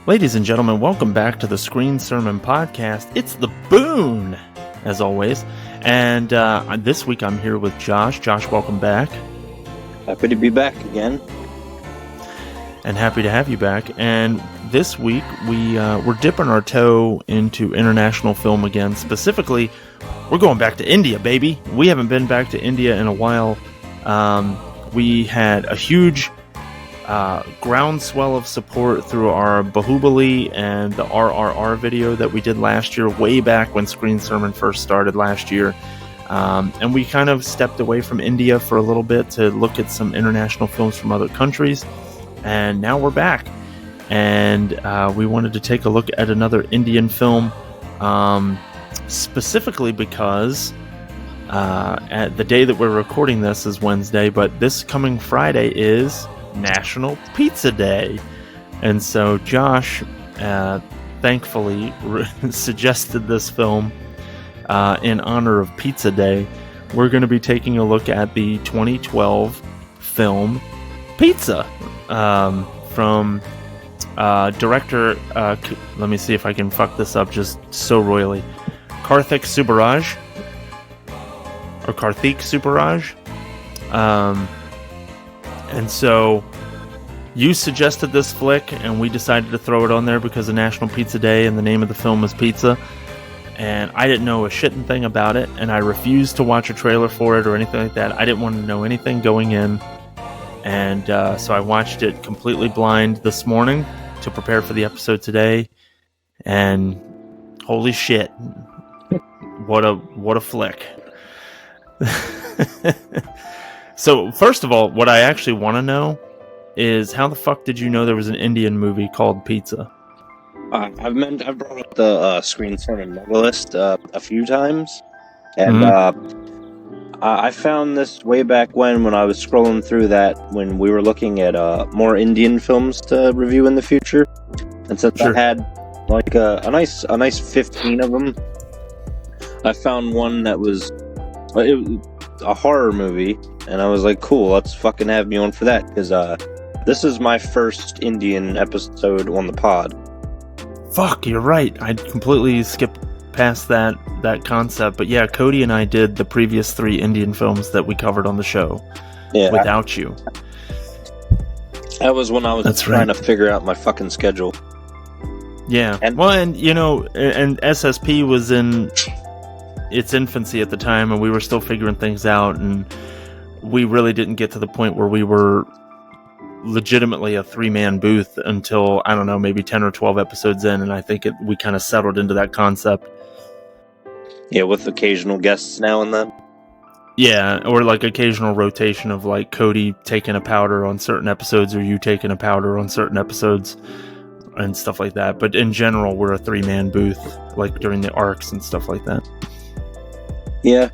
Ladies and gentlemen, welcome back to the Screen Sermon Podcast. It's the Boon, as always. And this week I'm here with Josh. Josh, welcome back. Happy to be back again. And happy to have you back. And this week we're dipping our toe into international film again. Specifically, we're going back to India, baby. We haven't been back to India in a while. We had a huge groundswell of support through our Bahubali and the RRR video that we did last year, way back when Screen Sermon first started last year. And we kind of stepped away from India for a little bit to look at some international films from other countries. And now we're back. And we wanted to take a look at another Indian film, specifically because at the day that we're recording this is Wednesday, but this coming Friday is National Pizza Day. And so Josh thankfully suggested this film in honor of Pizza Day. We're going to be taking a look at the 2012 film Pizza from director, let me see if I can fuck this up just so royally, Karthik Subbaraj. And so you suggested this flick, and we decided to throw it on there because of National Pizza Day, and the name of the film is Pizza. And I didn't know a shitting thing about it, and I refused to watch a trailer for it or anything like that. I didn't want to know anything going in. And so I watched it completely blind this morning to prepare for the episode today. And holy shit, what a flick. So, first of all, what I actually want to know is how the fuck did you know there was an Indian movie called Pizza? I've brought up the Screen Sermon mega list a few times, and I found this way back when I was scrolling through that when we were looking at more Indian films to review in the future, and since I had like a nice 15 of them, I found one that was a horror movie, and I was like, cool, let's fucking have me on for that, because this is my first Indian episode on the pod. Fuck, you're right. I completely skipped past that concept, but yeah, Cody and I did the previous 3 Indian films that we covered on the show without you. That was when I was trying to figure out my fucking schedule. Yeah, and you know, and SSP was in its infancy at the time, and we were still figuring things out, and we really didn't get to the point where we were legitimately a 3-man booth until, I don't know, maybe 10 or 12 episodes in, and I think we kind of settled into that concept. Yeah, with occasional guests now and then. Yeah, or like occasional rotation of like Cody taking a powder on certain episodes or you taking a powder on certain episodes and stuff like that. But in general, we're a 3-man booth, like during the arcs and stuff like that. Yeah,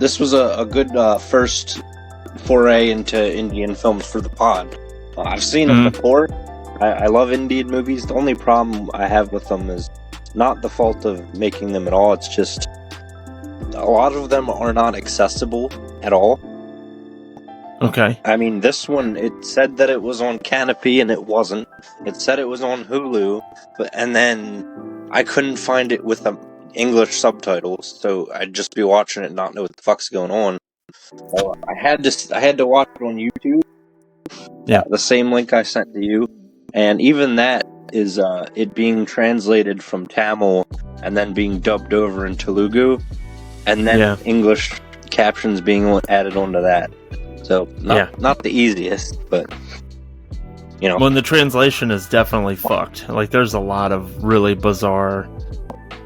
this was a good first foray into Indian films for the pod. I've seen them before. I love Indian movies. The only problem I have with them is not the fault of making them at all. It's just a lot of them are not accessible at all. Okay. I mean, this one, it said that it was on Canopy, and it wasn't. It said it was on Hulu, and then I couldn't find it with English subtitles, so I'd just be watching it and not know what the fuck's going on. So I had to watch it on YouTube. Yeah, the same link I sent to you, and even that is it being translated from Tamil and then being dubbed over in Telugu, and then English captions being added onto that. So not the easiest, but you know. Well, and the translation is definitely fucked. Like, there's a lot of really bizarre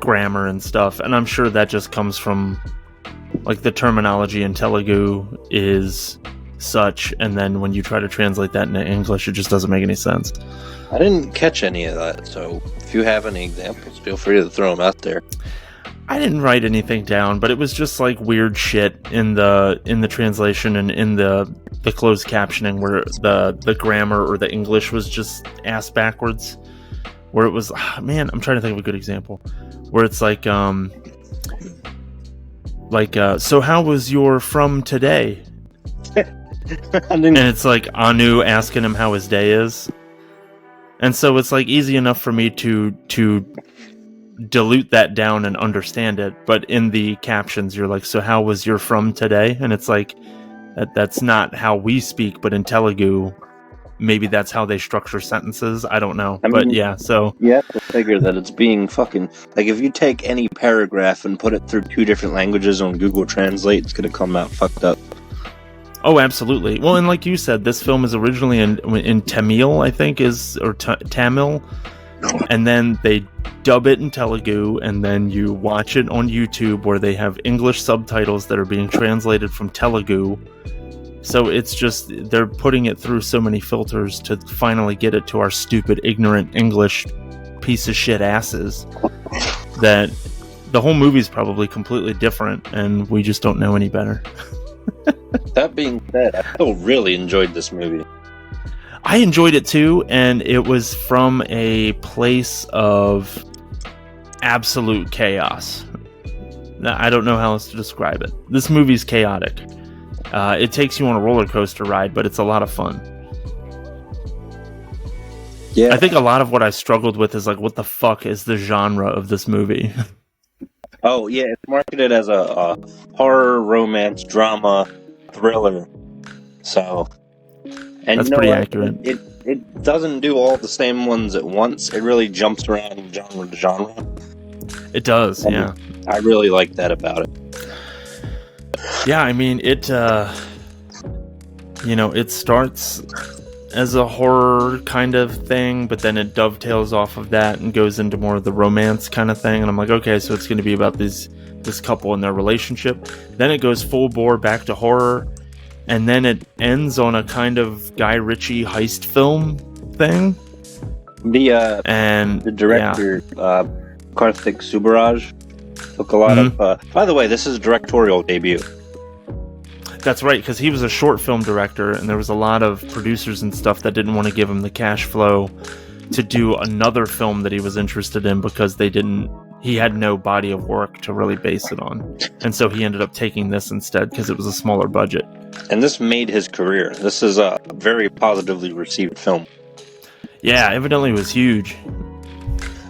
grammar and stuff, and I'm sure that just comes from like the terminology in Telugu is such, and then when you try to translate that into English, it just doesn't make any sense. I didn't catch any of that, so if you have any examples, feel free to throw them out there. I didn't write anything down, but it was just like weird shit in the translation and in the closed captioning where the grammar or the English was just ass backwards. Where it was, man, I'm trying to think of a good example. Where it's like, so how was your from today? And it's like Anu asking him how his day is. And so it's like easy enough for me to dilute that down and understand it. But in the captions, you're like, so how was your from today? And it's like, that's not how we speak, but in Telugu, maybe that's how they structure sentences. I don't know. I mean, but yeah, so you have to figure that it's being fucking... Like, if you take any paragraph and put it through 2 different languages on Google Translate, it's gonna come out fucked up. Oh, absolutely. Well, and like you said, this film is originally in Tamil, I think, or Tamil, and then they dub it in Telugu, and then you watch it on YouTube where they have English subtitles that are being translated from Telugu. So it's just, they're putting it through so many filters to finally get it to our stupid, ignorant English piece of shit asses that the whole movie's probably completely different, and we just don't know any better. That being said, I still really enjoyed this movie. I enjoyed it too, and it was from a place of absolute chaos. I don't know how else to describe it. This movie's chaotic. It takes you on a roller coaster ride, but it's a lot of fun. Yeah, I think a lot of what I struggled with is like, what the fuck is the genre of this movie? Oh, yeah, it's marketed as a horror, romance, drama, thriller. So... And That's you know pretty what? accurate. It doesn't do all the same ones at once. It really jumps around genre to genre. It does, And yeah. I really like that about it. Yeah, I mean, it starts as a horror kind of thing, but then it dovetails off of that and goes into more of the romance kind of thing. And I'm like, okay, so it's going to be about this couple and their relationship. Then it goes full bore back to horror, and then it ends on a kind of Guy Ritchie heist film thing. The director, Karthik Subbaraj, took a lot of... by the way, this is directorial debut. That's right, because he was a short film director, and there was a lot of producers and stuff that didn't want to give him the cash flow to do another film that he was interested in, because he had no body of work to really base it on. And so he ended up taking this instead, because it was a smaller budget. And this made his career. This is a very positively received film. Yeah, evidently it was huge.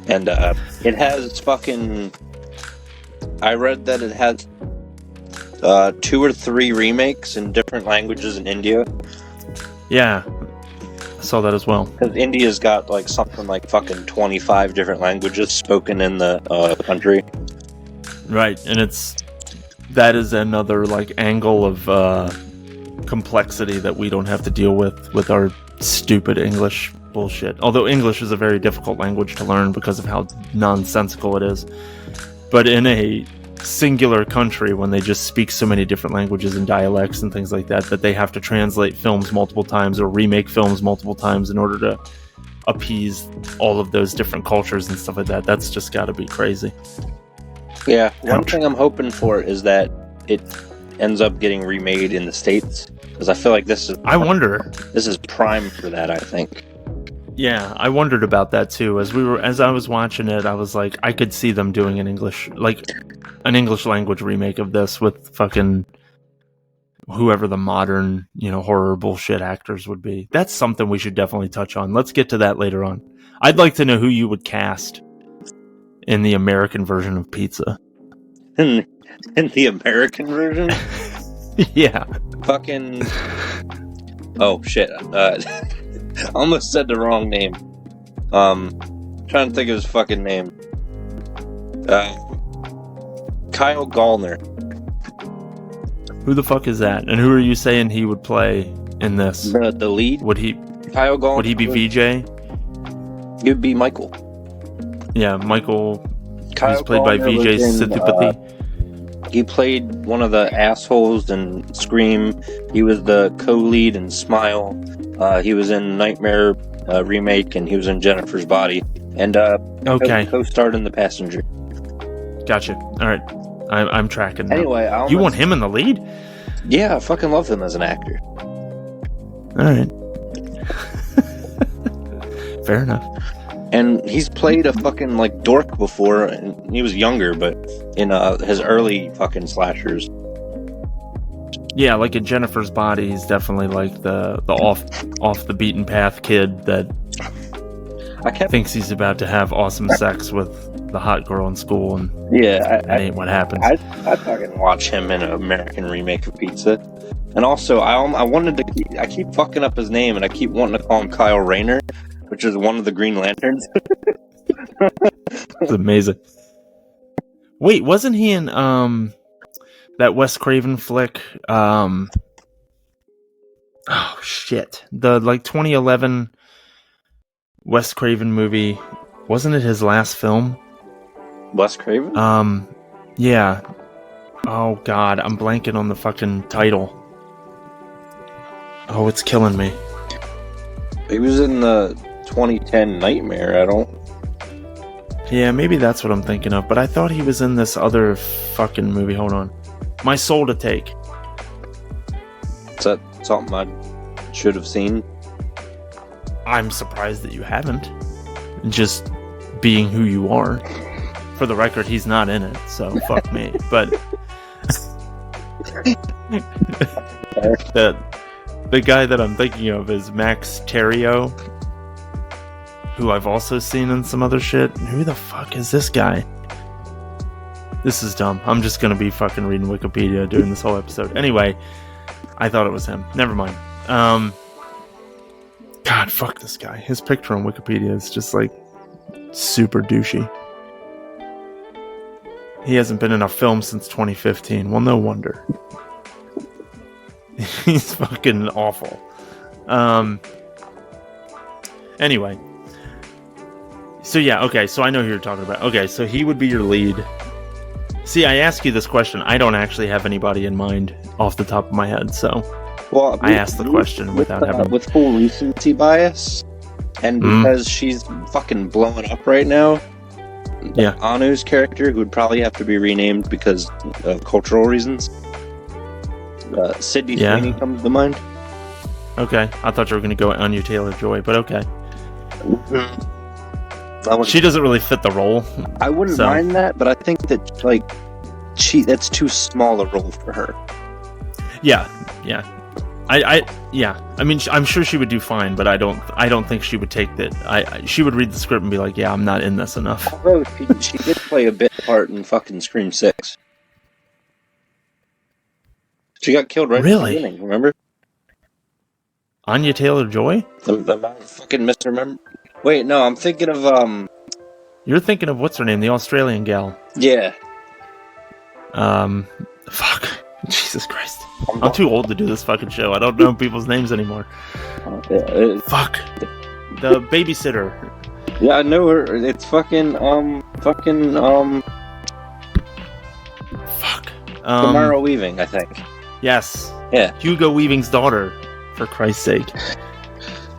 And it has fucking... I read that it has 2 or 3 remakes in different languages in India. Yeah, I saw that as well. Because India's got like something like fucking 25 different languages spoken in the country. Right, and that is another like angle of complexity that we don't have to deal with our stupid English bullshit. Although English is a very difficult language to learn because of how nonsensical it is. But in a singular country, when they just speak so many different languages and dialects and things like that they have to translate films multiple times or remake films multiple times in order to appease all of those different cultures and stuff like that, that's just got to be crazy. Yeah, one thing I'm hoping for is that it ends up getting remade in the States, because I feel like this is prime for that, I think. Yeah, I wondered about that too. As I was watching it, I was like, I could see them doing an English language remake of this with fucking whoever the modern, horror bullshit actors would be. That's something we should definitely touch on. Let's get to that later on. I'd like to know who you would cast in the American version of Pizza. In the American version? Yeah. Fucking... Oh, shit. I almost said the wrong name. Trying to think of his fucking name. Kyle Gallner. Who the fuck is that? And who are you saying he would play in this? The lead? Kyle Gallner. Would he be VJ? He would be Michael. Yeah, Michael. Kyle he's played by Gallner VJ was in, Sithupathy. He played one of the assholes in Scream. He was the co-lead in Smile. He was in Nightmare remake, and he was in Jennifer's Body. And co-starred in The Passenger. Gotcha. All right, I'm tracking now. Anyway, you want him in the lead? Yeah, I fucking love him as an actor. All right. Fair enough. And he's played a fucking like dork before, and he was younger, but in his early fucking slashers. Yeah, like in Jennifer's Body, he's definitely like the off the beaten path kid that I kept thinks he's about to have awesome sex with the hot girl in school, and that ain't what happens. I fucking watch him in an American remake of Pizza. And also, I keep fucking up his name, and I keep wanting to call him Kyle Rayner, which is one of the Green Lanterns. It's amazing. Wait, wasn't he in that Wes Craven flick? Oh shit, the 2011 Wes Craven movie. Wasn't it his last film? Wes Craven? Yeah. Oh god, I'm blanking on the fucking title. Oh, it's killing me. He was in the 2010 Nightmare. Yeah, maybe that's what I'm thinking of, but I thought he was in this other fucking movie. Hold on. My Soul to Take. Is that something I should have seen? I'm surprised that you haven't. Just being who you are. For the record, he's not in it, so fuck me. But the guy that I'm thinking of is Max Terrio, who I've also seen in some other shit. Who the fuck is this guy? This is dumb. I'm just gonna be fucking reading Wikipedia during this whole episode. Anyway, I thought it was him. Never mind. God, fuck this guy. His picture on Wikipedia is just like super douchey. He hasn't been in a film since 2015. Well, no wonder. He's fucking awful. Anyway. So yeah, okay, so I know who you're talking about. Okay, so he would be your lead. See, I ask you this question. I don't actually have anybody in mind off the top of my head, so I asked the question without having... With full recency bias, and because she's fucking blowing up right now, yeah, Anu's character, who would probably have to be renamed because of cultural reasons, Sydney Sweeney comes to mind. Okay, I thought you were going to go Anya Taylor-Joy, but okay. She doesn't really fit the role. I wouldn't mind that, but I think that that's too small a role for her. Yeah. I mean, I'm sure she would do fine, but I don't think she would take that. She would read the script and be like, "Yeah, I'm not in this enough." Although she did play a bit part in fucking Scream 6. She got killed right at the beginning. Remember? Anya Taylor-Joy? Am I fucking misremember? Wait, no, I'm thinking of You're thinking of what's her name, the Australian gal. Yeah. Fuck. Jesus Christ. I'm too old to do this fucking show. I don't know people's names anymore. Fuck. The babysitter. Yeah, I know her. It's fucking. Fuck. Samara Weaving, I think. Yes. Yeah. Hugo Weaving's daughter, for Christ's sake.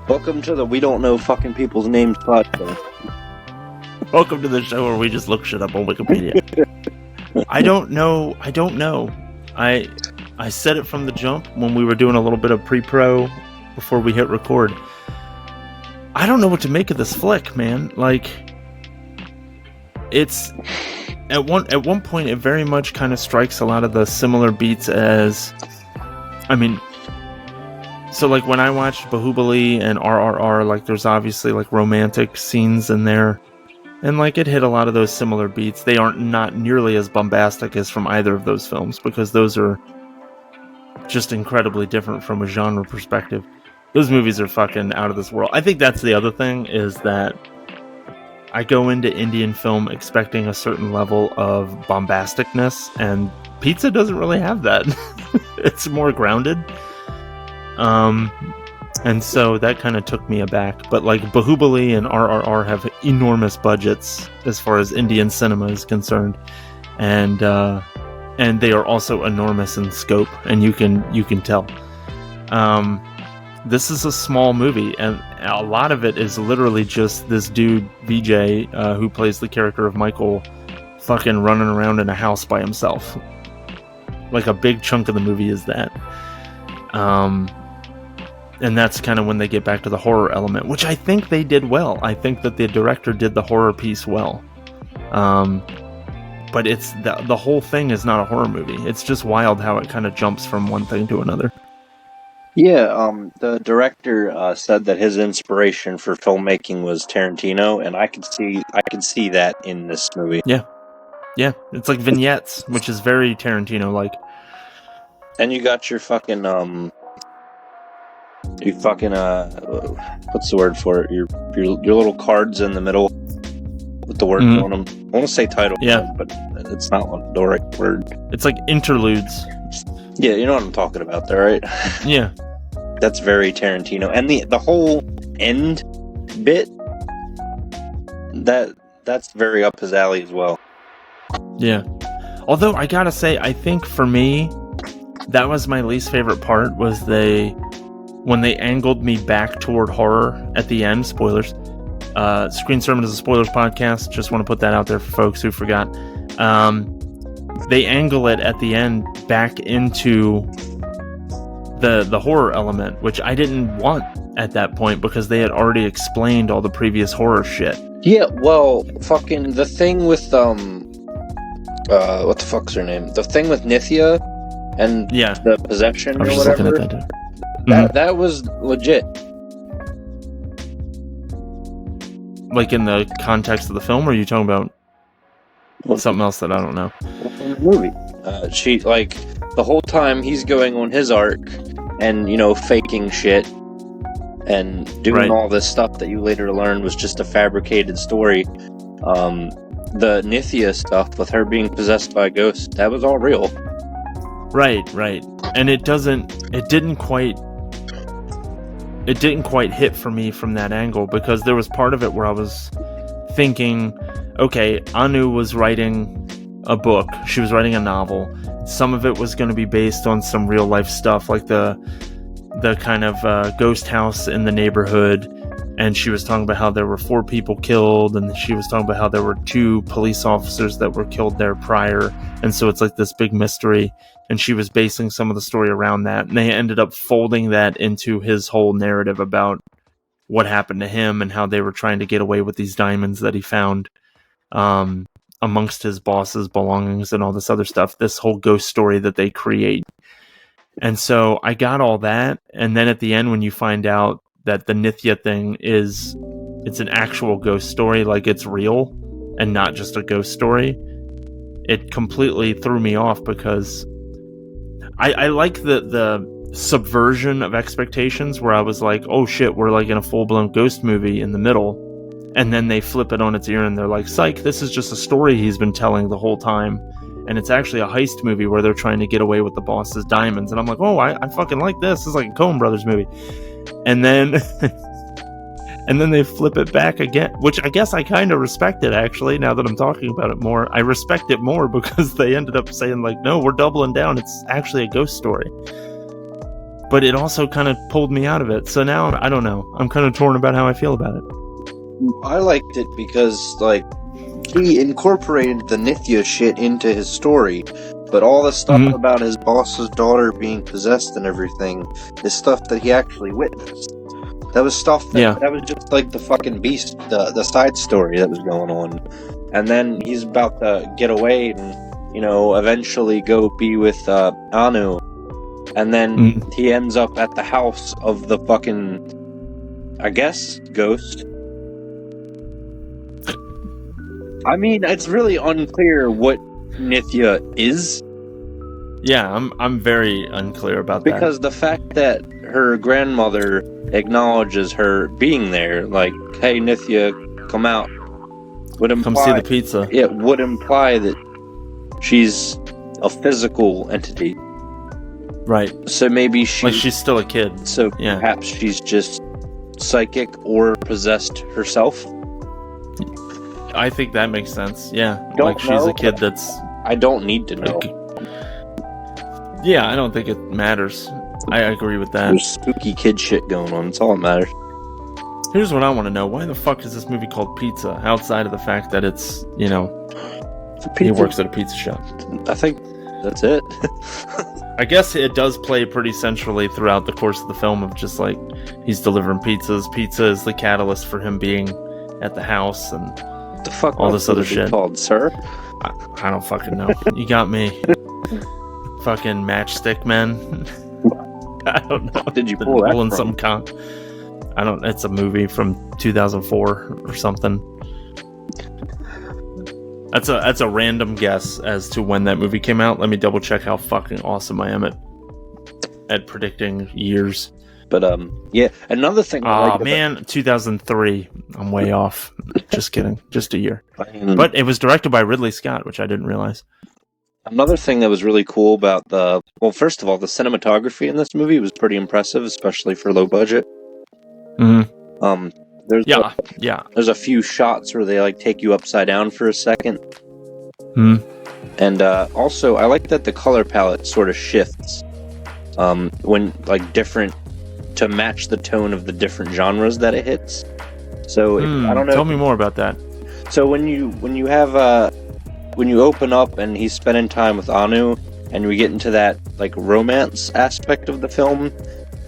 Welcome to the We Don't Know Fucking People's Names podcast. Welcome to the show where we just look shit up on Wikipedia. I don't know. I said it from the jump when we were doing a little bit of pre-pro before we hit record. I don't know what to make of this flick, man. Like, it's at one point it very much kind of strikes a lot of the similar beats as, I mean, so like when I watched Bahubali and RRR, like there's obviously like romantic scenes in there. And like it hit a lot of those similar beats. They aren't not nearly as bombastic as from either of those films because those are just incredibly different from a genre perspective. Those movies are fucking out of this world. I think that's the other thing is that I go into Indian film expecting a certain level of bombasticness, and Pizza doesn't really have that. It's more grounded. And so that kind of took me aback. But like Bahubali and RRR have enormous budgets as far as Indian cinema is concerned, and they are also enormous in scope, and you can tell. This is a small movie, and a lot of it is literally just this dude VJ who plays the character of Michael, fucking running around in a house by himself. Like a big chunk of the movie is that. And that's kind of when they get back to the horror element, which I think they did well. I think that the director did the horror piece well. But it's the whole thing is not a horror movie. It's just wild how it kind of jumps from one thing to another. Yeah, the director said that his inspiration for filmmaking was Tarantino, and I could see that in this movie. Yeah, it's like vignettes, which is very Tarantino-like. And you got your fucking what's the word for it? Your little cards in the middle with the words on them. I want to say title, but it's not the right word. It's like interludes. Yeah, you know what I'm talking about there, right? Yeah. That's very Tarantino. And the whole end bit, that's very up his alley as well. Yeah. Although, I gotta say, I think for me, that was my least favorite part, was when they angled me back toward horror at the end. Spoilers. Screen Sermon is a spoilers podcast. Just want to put that out there for folks who forgot. They angle it at the end back into the horror element, which I didn't want at that point because they had already explained all the previous horror shit. Yeah, well, fucking the thing with what the fuck's her name? The thing with Nithya and the possession or whatever. Looking at that, that was legit. Like in the context of the film, or are you talking about something else that I don't know? In the movie, she like the whole time he's going on his arc and faking shit and doing all this stuff that you later learn was just a fabricated story. The Nithya stuff with her being possessed by a ghost, that was all real. Right. And it didn't quite hit for me from that angle, because there was part of it where I was thinking, okay, Anu was writing a book, she was writing a novel. Some of it was going to be based on some real life stuff, like the kind of ghost house in the neighborhood, and she was talking about how there were 4 people killed, and she was talking about how there were 2 police officers that were killed there prior, and so it's like this big mystery, and she was basing some of the story around that, and they ended up folding that into his whole narrative about what happened to him and how they were trying to get away with these diamonds that he found amongst his boss's belongings and all this other stuff, this whole ghost story that they create. And so I got all that, and then at the end when you find out that the Nithya thing it's an actual ghost story, like it's real and not just a ghost story, it completely threw me off, because I like the subversion of expectations, where I was like, oh shit, we're like in a full-blown ghost movie in the middle, and then they flip it on its ear and they're like, psych, this is just a story he's been telling the whole time, and it's actually a heist movie where they're trying to get away with the boss's diamonds. And I'm like, oh, I fucking like this. This is like a Coen Brothers movie. And then and then they flip it back again, which I guess I kind of respect it, actually, now that I'm talking about it more. I respect it more because they ended up saying, like, no, we're doubling down. It's actually a ghost story. But it also kind of pulled me out of it. So now, I don't know. I'm kind of torn about how I feel about it. I liked it because, like, he incorporated the Nithya shit into his story, but all the stuff about his boss's daughter being possessed and everything is stuff that he actually witnessed. That was stuff that was just like the fucking beast, the side story that was going on. And then he's about to get away and, eventually go be with Anu. And then he ends up at the house of the fucking, I guess, ghost. I mean, it's really unclear what Nithya is. Yeah, I'm very unclear about that. Because the fact that her grandmother acknowledges her being there, like, hey, Nithya, come out, would imply... Come see the pizza. It would imply that she's a physical entity. Right. So maybe she's still a kid. So perhaps she's just psychic or possessed herself. I think that makes sense. Yeah. She's a kid that's... I don't need to know. Yeah, I don't think it matters. I agree with that. There's spooky kid shit going on. That's all that matters. Here's what I want to know. Why the fuck is this movie called Pizza? Outside of the fact that it's, he works at a pizza shop. I think that's it. I guess it does play pretty centrally throughout the course of the film of just like, he's delivering pizzas. Pizza is the catalyst for him being at the house and the fuck all this other shit. Called, sir? I don't fucking know. You got me. Fucking Matchstick Men. I don't know. Did you pull that Pulling from? some I don't. It's a movie from 2004 or something. That's a random guess as to when that movie came out. Let me double check how fucking awesome I am at predicting years. But yeah, another thing. Oh man, 2003. I'm way off. Just kidding. Just a year. But it was directed by Ridley Scott, which I didn't realize. Another thing that was really cool about first of all, the cinematography in this movie was pretty impressive, especially for low budget. Mm-hmm. There's a few shots where they like take you upside down for a second. Mm-hmm. And also, I like that the color palette sort of shifts when like different to match the tone of the different genres that it hits. So I don't know. Tell me more about that. So when you open up and he's spending time with Anu, and we get into that like romance aspect of the film,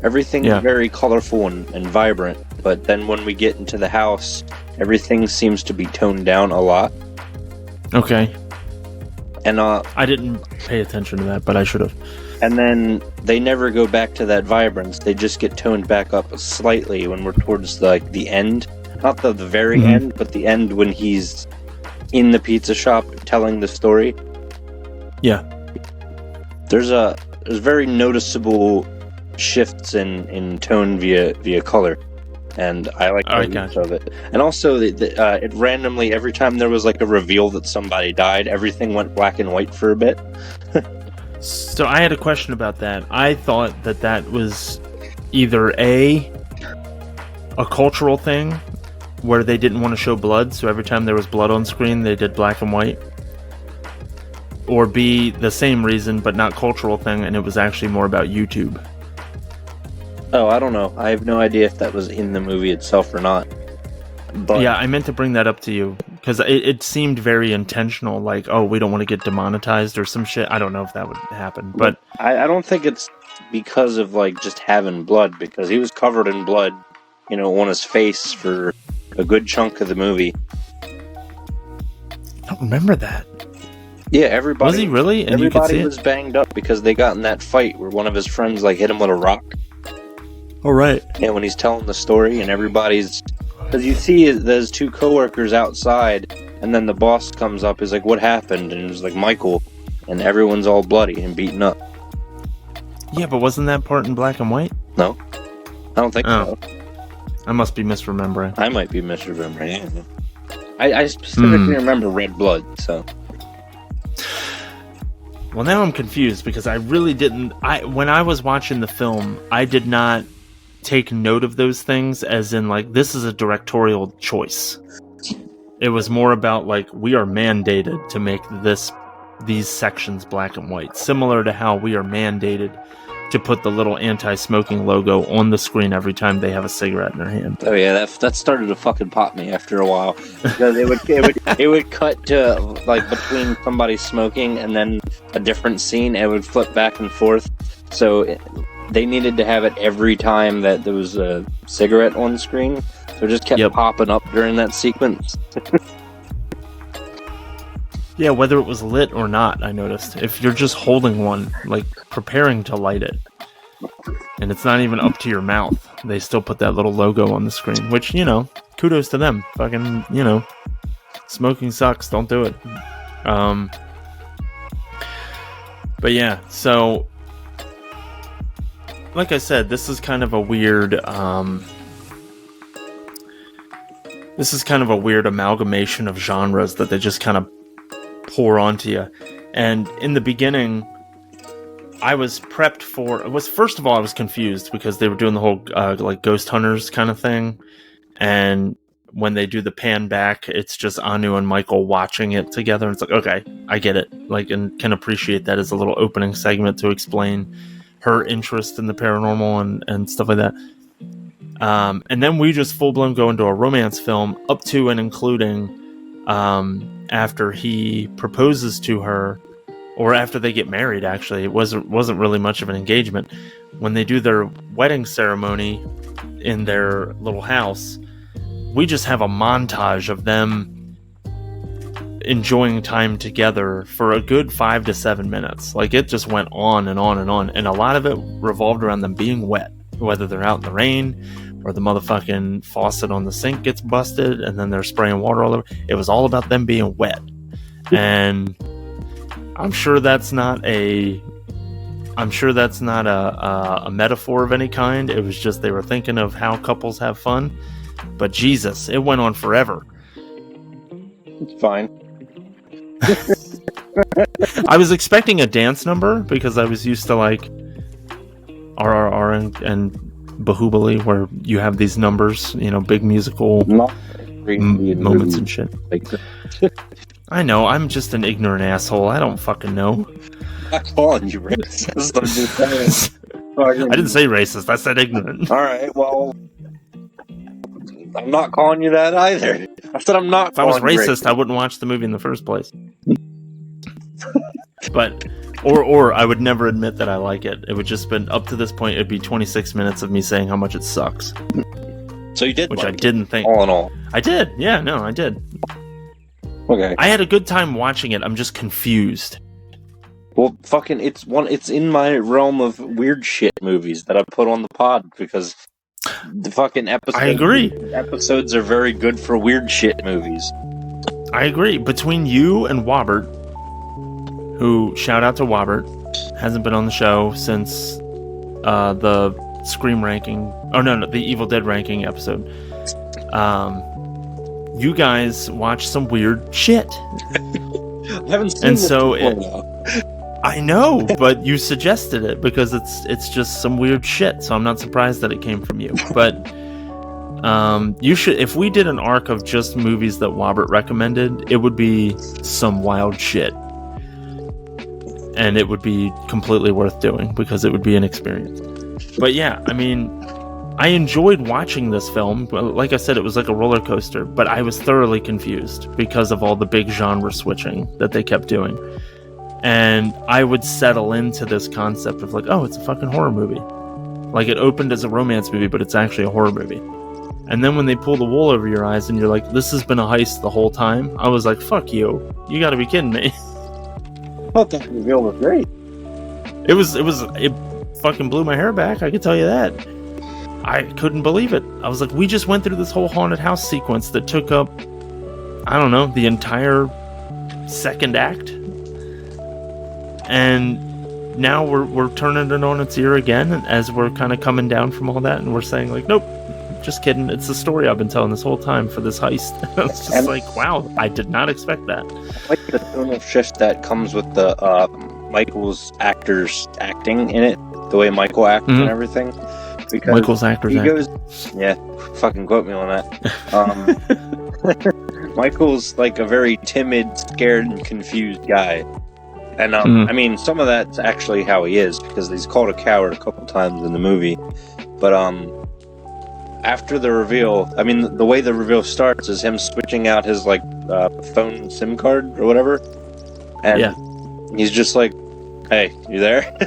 everything's very colorful and vibrant. But then when we get into the house, everything seems to be toned down a lot. Okay. And I didn't pay attention to that, but I should have. And then they never go back to that vibrance. They just get toned back up slightly when we're towards the end. Not the very end, but the end when he's in the pizza shop telling the story. Yeah. There's very noticeable shifts in tone via color. And I like the use of it. And also, it randomly, every time there was like a reveal that somebody died, everything went black and white for a bit. So I had a question about that. I thought that was either a cultural thing where they didn't want to show blood, so every time there was blood on screen, they did black and white. Or B, the same reason, but not cultural thing, and it was actually more about YouTube. Oh, I don't know. I have no idea if that was in the movie itself or not. But yeah, I meant to bring that up to you, because it seemed very intentional, like, oh, we don't want to get demonetized or some shit. I don't know if that would happen, but I don't think it's because of, like, just having blood, because he was covered in blood, on his face for a good chunk of the movie. I don't remember that. Yeah, everybody... Was he really? And everybody was banged up because they got in that fight where one of his friends, like, hit him with a rock. Oh, right. And when he's telling the story and everybody's... Because you see there's two coworkers outside, and then the boss comes up, he's like, what happened? And it was like, Michael. And everyone's all bloody and beaten up. Yeah, but wasn't that part in black and white? No. I don't think so. I must be misremembering. I might be misremembering. I specifically remember red blood, so... Well, now I'm confused, because I really didn't... When I was watching the film, I did not take note of those things as in, like, this is a directorial choice. It was more about, like, we are mandated to make these sections black and white, similar to how we are mandated to put the little anti-smoking logo on the screen every time they have a cigarette in their hand. Oh yeah, that started to fucking pop me after a while. Because it would cut to, like, between somebody smoking and then a different scene, and it would flip back and forth. So they needed to have it every time that there was a cigarette on screen. So it just kept popping up during that sequence. Yeah, whether it was lit or not, I noticed. If you're just holding one, like, preparing to light it, and it's not even up to your mouth, they still put that little logo on the screen, which, kudos to them. Fucking, smoking sucks, don't do it. But yeah, so, like I said, this is kind of a weird, amalgamation of genres that they just kind of pour onto you. And in the beginning, I was prepped for... First of all, I was confused because they were doing the whole like Ghost Hunters kind of thing, and when they do the pan back, it's just Anu and Michael watching it together. It's like, okay, I get it, like, and can appreciate that as a little opening segment to explain her interest in the paranormal and stuff like that. And then we just full-blown go into a romance film up to and including after he proposes to her, or after they get married. Actually, it wasn't really much of an engagement. When they do their wedding ceremony in their little house, we just have a montage of them enjoying time together for a good 5 to 7 minutes. Like, it just went on and on and on, and a lot of it revolved around them being wet, whether they're out in the rain or the motherfucking faucet on the sink gets busted and then they're spraying water all over. It was all about them being wet. And I'm sure that's not a metaphor of any kind. It was just they were thinking of how couples have fun. But Jesus, it went on forever. It's fine. I was expecting a dance number because I was used to like RRR and Bahubali, where you have these numbers, big musical moments and shit. I know, I'm just an ignorant asshole. I don't fucking know. I'm not calling you racist. I'm just saying. I didn't say racist. I said ignorant. All right, well, I'm not calling you that either. I said I'm not. If I was racist, I wouldn't watch the movie in the first place. But, or I would never admit that I like it. It would just been up to this point. It'd be 26 minutes of me saying how much it sucks. So you did, which I didn't think. All in all, I did. Yeah, no, I did. Okay. I had a good time watching it. I'm just confused. Well, fucking, it's in my realm of weird shit movies that I put on the pod because the fucking episodes. I agree. Episodes are very good for weird shit movies. I agree. Between you and Wobbert, who, shout out to Wobbert, hasn't been on the show since the Scream ranking. Oh no, the Evil Dead ranking episode. You guys watch some weird shit. I haven't seen and this so before, I know, but you suggested it because it's just some weird shit. So I'm not surprised that it came from you. But you should. If we did an arc of just movies that Wobbert recommended, it would be some wild shit, and it would be completely worth doing because it would be an experience. But yeah, I mean, I enjoyed watching this film. Like I said, it was like a roller coaster, but I was thoroughly confused because of all the big genre switching that they kept doing. And I would settle into this concept of like, oh, it's a fucking horror movie. Like, it opened as a romance movie, but it's actually a horror movie. And then when they pull the wool over your eyes and you're like, this has been a heist the whole time, I was like, fuck you. You gotta be kidding me. Oh, that reveal was great. It fucking blew my hair back, I can tell you that. I couldn't believe it. I was like, we just went through this whole haunted house sequence that took up, I don't know, the entire second act. And now we're turning it on its ear again as we're kind of coming down from all that, and we're saying like, nope, just kidding. It's the story I've been telling this whole time for this heist. It's just like, wow, I did not expect that. I like the tonal shift that comes with the Michael's actors acting in it, the way Michael acts and everything. Because Michael's actors goes, yeah, fucking quote me on that. Michael's like a very timid, scared, and confused guy. And, I mean, some of that's actually how he is, because he's called a coward a couple times in the movie. But, after the reveal, I mean, the way the reveal starts is him switching out his, like, phone SIM card or whatever. And he's just like, hey, you there?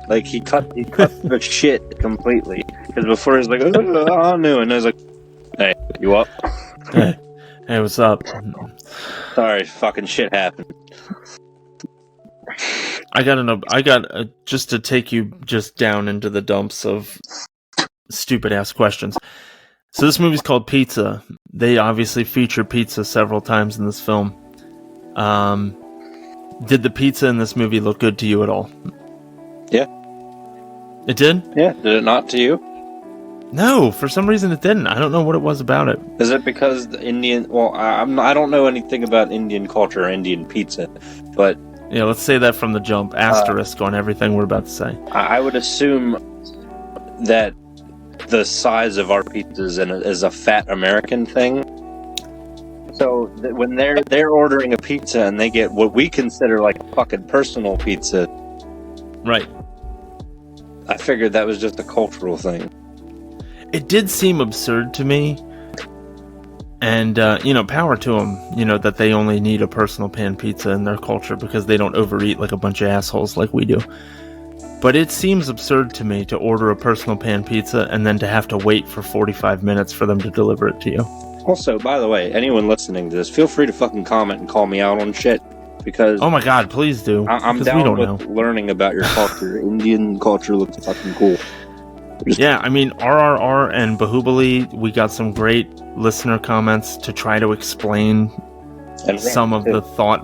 Like, he cut the shit completely. Because before he's like, oh, no. And I was like, hey, you up? Hey, what's up? Sorry, fucking shit happened. Just to take you just down into the dumps of stupid ass questions. So this movie's called Pizza. They obviously feature pizza several times in this film. Did the pizza in this movie look good to you at all? Yeah. It did? Yeah. Did it not to you? No, for some reason it didn't. I don't know what it was about it. Is it because the Indian... Well, I don't know anything about Indian culture or Indian pizza, but... Yeah, let's say that from the jump. Asterisk on everything we're about to say. I would assume that the size of our pizzas is a fat American thing. So when they're ordering a pizza and they get what we consider like a fucking personal pizza... Right. I figured that was just a cultural thing. It did seem absurd to me. And, power to them, that they only need a personal pan pizza in their culture because they don't overeat like a bunch of assholes like we do. But it seems absurd to me to order a personal pan pizza and then to have to wait for 45 minutes for them to deliver it to you. Also, by the way, anyone listening to this, feel free to fucking comment and call me out on shit, because Oh my god, please do. I'm because down we don't with know. learning about your culture. Indian culture looks fucking cool. Yeah, I mean, RRR and Bahubali, we got some great listener comments to try to explain And some of the thought,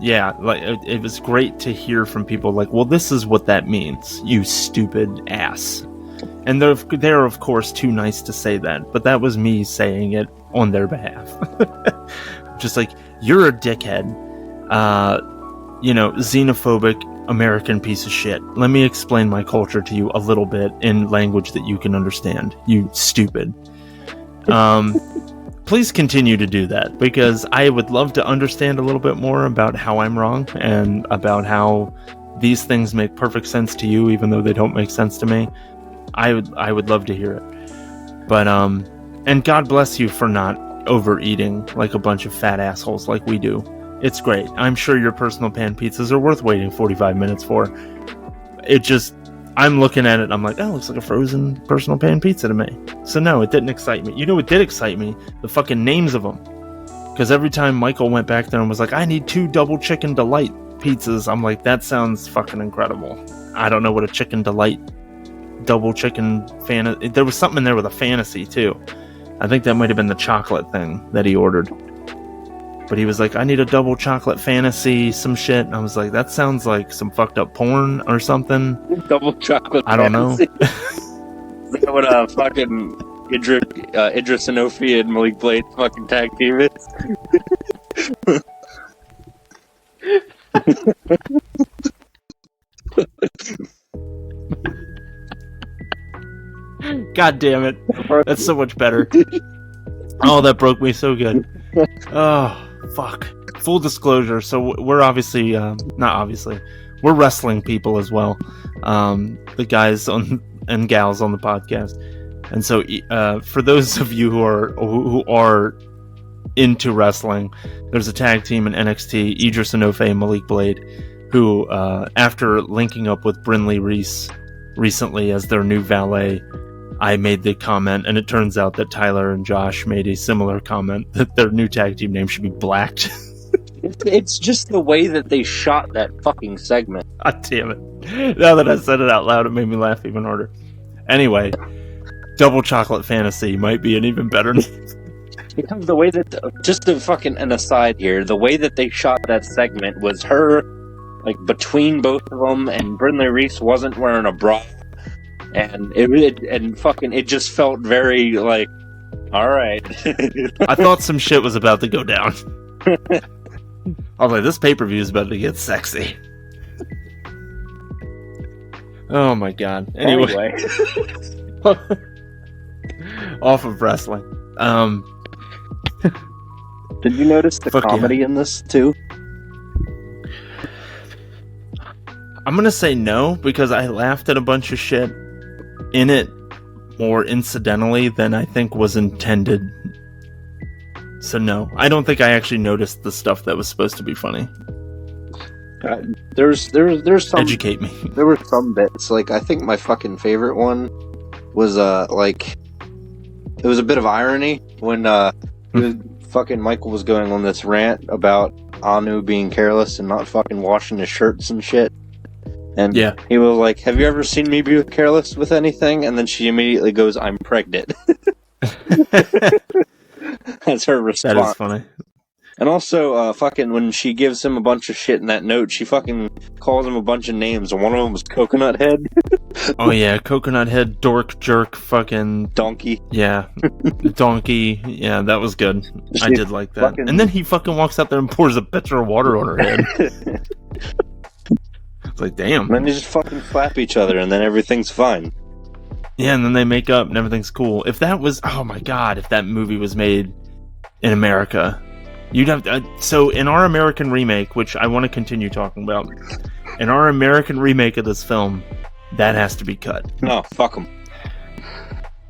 yeah, like it was great to hear from people like, well, this is what that means, you stupid ass. And they're of course too nice to say that, but that was me saying it on their behalf. Just like, you're a dickhead, xenophobic American piece of shit. Let me explain my culture to you a little bit in language that you can understand, you stupid. Please continue to do that, because I would love to understand a little bit more about how I'm wrong and about how these things make perfect sense to you, even though they don't make sense to me. I would love to hear it. But and God bless you for not overeating like a bunch of fat assholes like we do. It's great. I'm sure your personal pan pizzas are worth waiting 45 minutes for. I'm looking at it, I'm like, oh, it looks like a frozen personal pan pizza to me. So no, it didn't excite me. You know what did excite me? The fucking names of them. Because every time Michael went back there and was like, I need 2 double chicken delight pizzas, I'm like, that sounds fucking incredible. I don't know what a chicken delight double chicken there was something in there with a fantasy too. I think that might have been the chocolate thing that he ordered. But he was like, I need a double chocolate fantasy, some shit. And I was like, that sounds like some fucked up porn or something. Double chocolate I don't fantasy. know. Is that what fucking Idris Sanofi and Malik Blade fucking tag team is? God damn it. That's so much better. Oh, that broke me so good. Oh, fuck. Full disclosure, so we're obviously, we're wrestling people as well. The guys and gals on the podcast. And so, for those of you who are into wrestling, there's a tag team in NXT, Idris Sanofi and Malik Blade, who, after linking up with Brinley Reese recently as their new valet, I made the comment, and it turns out that Tyler and Josh made a similar comment that their new tag team name should be Blacked. It's just the way that they shot that fucking segment. God damn it. Now that I said it out loud, it made me laugh even harder. Anyway, Double Chocolate Fantasy might be an even better name. Because the way that, just to fucking an aside here, the way that they shot that segment was her, like, between both of them, and Brinley Reese wasn't wearing a bra. And it just felt very like, all right. I thought some shit was about to go down. I was like, this pay-per-view is about to get sexy. Oh my god. Anyway. Off of wrestling. Did you notice the comedy in this too? I'm gonna say no, because I laughed at a bunch of shit in it more incidentally than I think was intended. So no, I don't think I actually noticed the stuff that was supposed to be funny. There's some... Educate me. There were some bits, like, I think my fucking favorite one was, like, it was a bit of irony when, fucking Michael was going on this rant about Anu being careless and not fucking washing his shirts and shit. And yeah, he was like, have you ever seen me be careless with anything? And then she immediately goes, I'm pregnant. That's her response. That is funny. And also, fucking, when she gives him a bunch of shit in that note, she fucking calls him a bunch of names, and one of them was Coconut Head. Oh yeah, Coconut Head, Dork, Jerk, fucking... Donkey. Yeah, Donkey. Yeah, that was good. I did like that. And then he fucking walks out there and pours a pitcher of water on her head. It's like, damn. And then they just fucking slap each other, and then everything's fine. Yeah, and then they make up, and everything's cool. If that was... Oh my god, if that movie was made in America... You'd have to, so in our American remake, which I want to continue talking about, in our American remake of this film, that has to be cut. No, fuck them.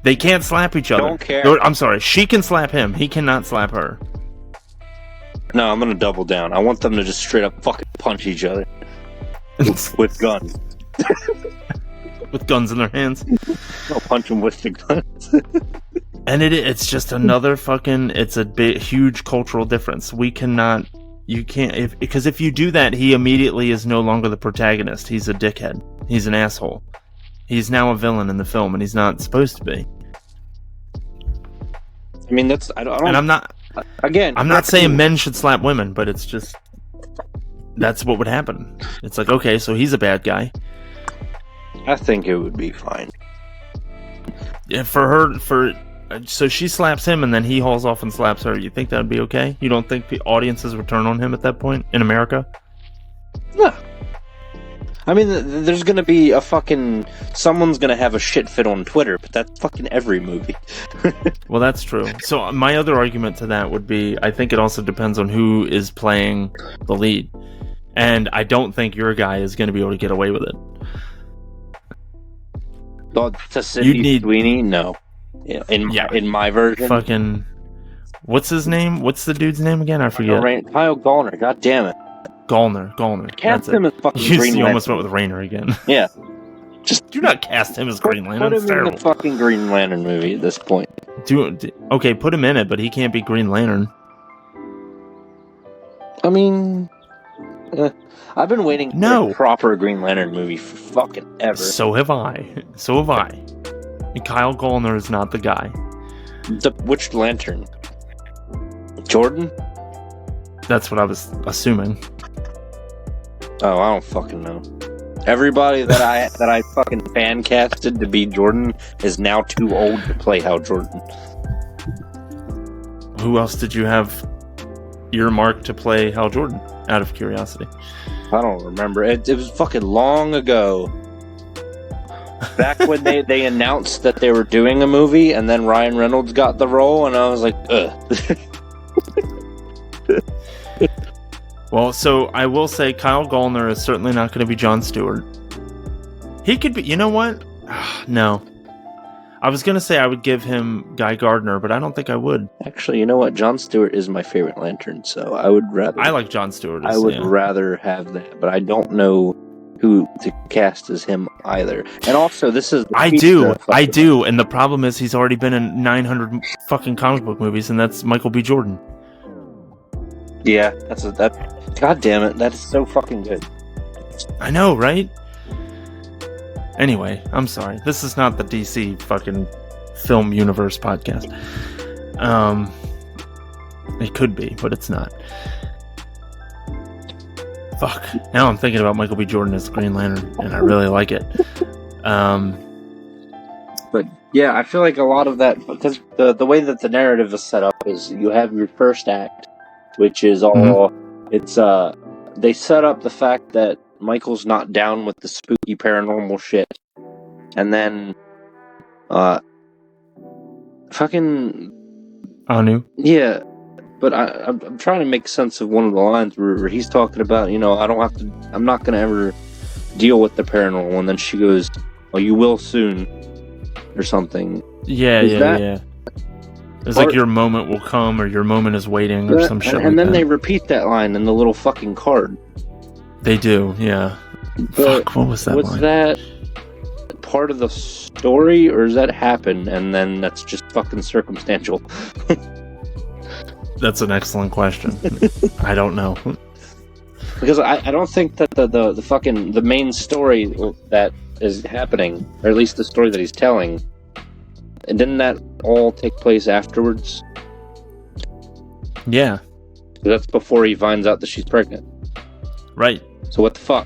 They can't slap each other. Don't care. I'm sorry, she can slap him. He cannot slap her. No, I'm gonna double down. I want them to just straight up fucking punch each other with guns. With guns in their hands. I'll punch them with the guns. And it's just another fucking, it's a big, huge cultural difference. Because if you do that, he immediately is no longer the protagonist. He's a dickhead. He's an asshole. He's now a villain in the film, and he's not supposed to be. I mean, I don't. And I'm not. Again, I'm not saying men should slap women, but it's just that's what would happen. It's like, okay, so he's a bad guy. I think it would be fine. Yeah, so she slaps him, and then he hauls off and slaps her. You think that would be okay? You don't think the audiences would turn on him at that point in America? No. I mean, there's gonna be someone's gonna have a shit fit on Twitter, but that's fucking every movie. Well, that's true. So my other argument to that would be, I think it also depends on who is playing the lead. And I don't think your guy is going to be able to get away with it. To Sydney Sweeney? No. Yeah, in my version. Fucking, what's his name? What's the dude's name again? I forget. Kyle Gallner, god damn it. Gallner. Cast him as fucking Green Lantern. You almost went with Rainer again. Yeah. Just do not cast him as Green Lantern. Put him in the fucking Green Lantern movie at this point. Okay, put him in it, but he can't be Green Lantern. I mean, I've been waiting for a proper Green Lantern movie for fucking ever. So have I. And Kyle Gallner is not the guy. Which Lantern? Jordan? That's what I was assuming. Oh, I don't fucking know. Everybody that I fucking fan casted to be Jordan is now too old to play Hal Jordan. Who else did you have earmarked to play Hal Jordan, out of curiosity? I don't remember. It was fucking long ago. Back when they announced that they were doing a movie, and then Ryan Reynolds got the role, and I was like, ugh. Well, so I will say Kyle Gallner is certainly not going to be Jon Stewart. He could be, you know what? No. I was going to say I would give him Guy Gardner, but I don't think I would. Actually, you know what? Jon Stewart is my favorite Lantern, so I would rather... I like Jon Stewart. I would rather have that, but I don't know who to cast as him either. And also, this is... I do, and the problem is he's already been in 900 fucking comic book movies, and that's Michael B. Jordan. Yeah, God damn it, that is so fucking good. I know, right? Anyway, I'm sorry. This is not the DC fucking film universe podcast. It could be, but it's not. Fuck. Now I'm thinking about Michael B. Jordan as Green Lantern, and I really like it. But yeah, I feel like a lot of that, because the way that the narrative is set up is you have your first act, which is all they set up the fact that Michael's not down with the spooky paranormal shit, and then fucking Anu. Yeah, but I'm trying to make sense of one of the lines where he's talking about, I'm not gonna ever deal with the paranormal, and then she goes, "Oh, you will soon," or something. Yeah. It's like your moment will come, or your moment is waiting, or some shit like that. And then they repeat that line in the little fucking card. They do, yeah. Fuck, what was that line? Was that part of the story, or does that happen, and then that's just fucking circumstantial? That's an excellent question. I don't know. Because I don't think that the main story that is happening, or at least the story that he's telling, and didn't that all take place afterwards? Yeah. That's before he finds out that she's pregnant. Right. So what the fuck?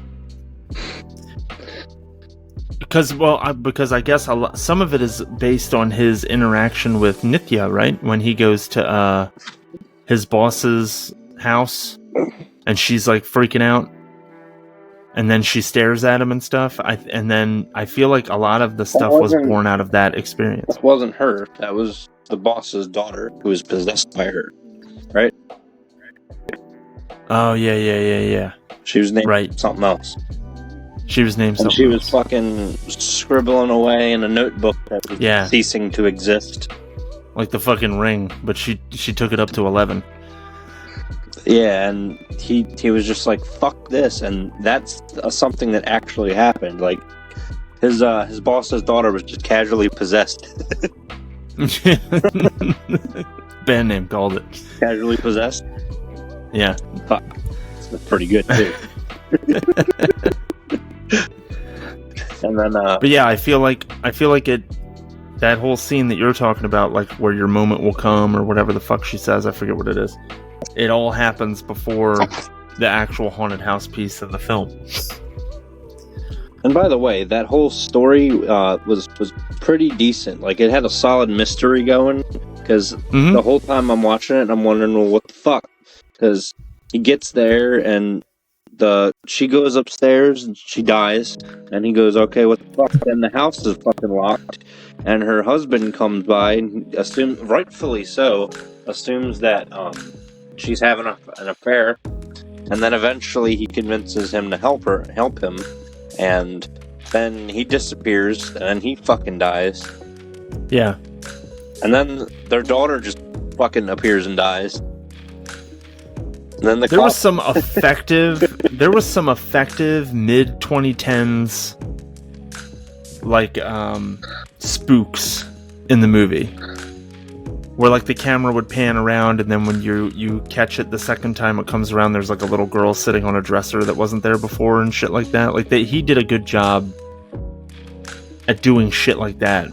Because I guess some of it is based on his interaction with Nithya, right? When he goes to his boss's house, and she's like freaking out, and then she stares at him and stuff. And then I feel like a lot of the stuff was born out of that experience. That wasn't her. That was the boss's daughter who was possessed by her, right? Oh yeah. She was named something else. She was named something else. She was fucking scribbling away in a notebook that was ceasing to exist. Like the fucking ring, but she took it up to 11. Yeah, and he was just like, fuck this, and that's something that actually happened. Like, his boss's daughter was just casually possessed. Band name called it. Casually Possessed. Yeah. Fuck. That's pretty good too. And then, but yeah, I feel like it. That whole scene that you're talking about, like where your moment will come, or whatever the fuck she says, I forget what it is. It all happens before the actual haunted house piece of the film. And by the way, that whole story was pretty decent. Like, it had a solid mystery going, because the whole time I'm watching it, I'm wondering, well, what the fuck? Because he gets there, and she goes upstairs, and she dies, and he goes, okay, what the fuck? Then the house is fucking locked, and her husband comes by, and rightfully so, assumes that she's having an affair, and then eventually he convinces him to help him, and then he disappears, and then he fucking dies. Yeah. And then their daughter just fucking appears and dies. And then there was some effective mid 2010s like spooks in the movie, where like the camera would pan around, and then when you catch it the second time it comes around, there's like a little girl sitting on a dresser that wasn't there before and shit like that. Like he did a good job at doing shit like that.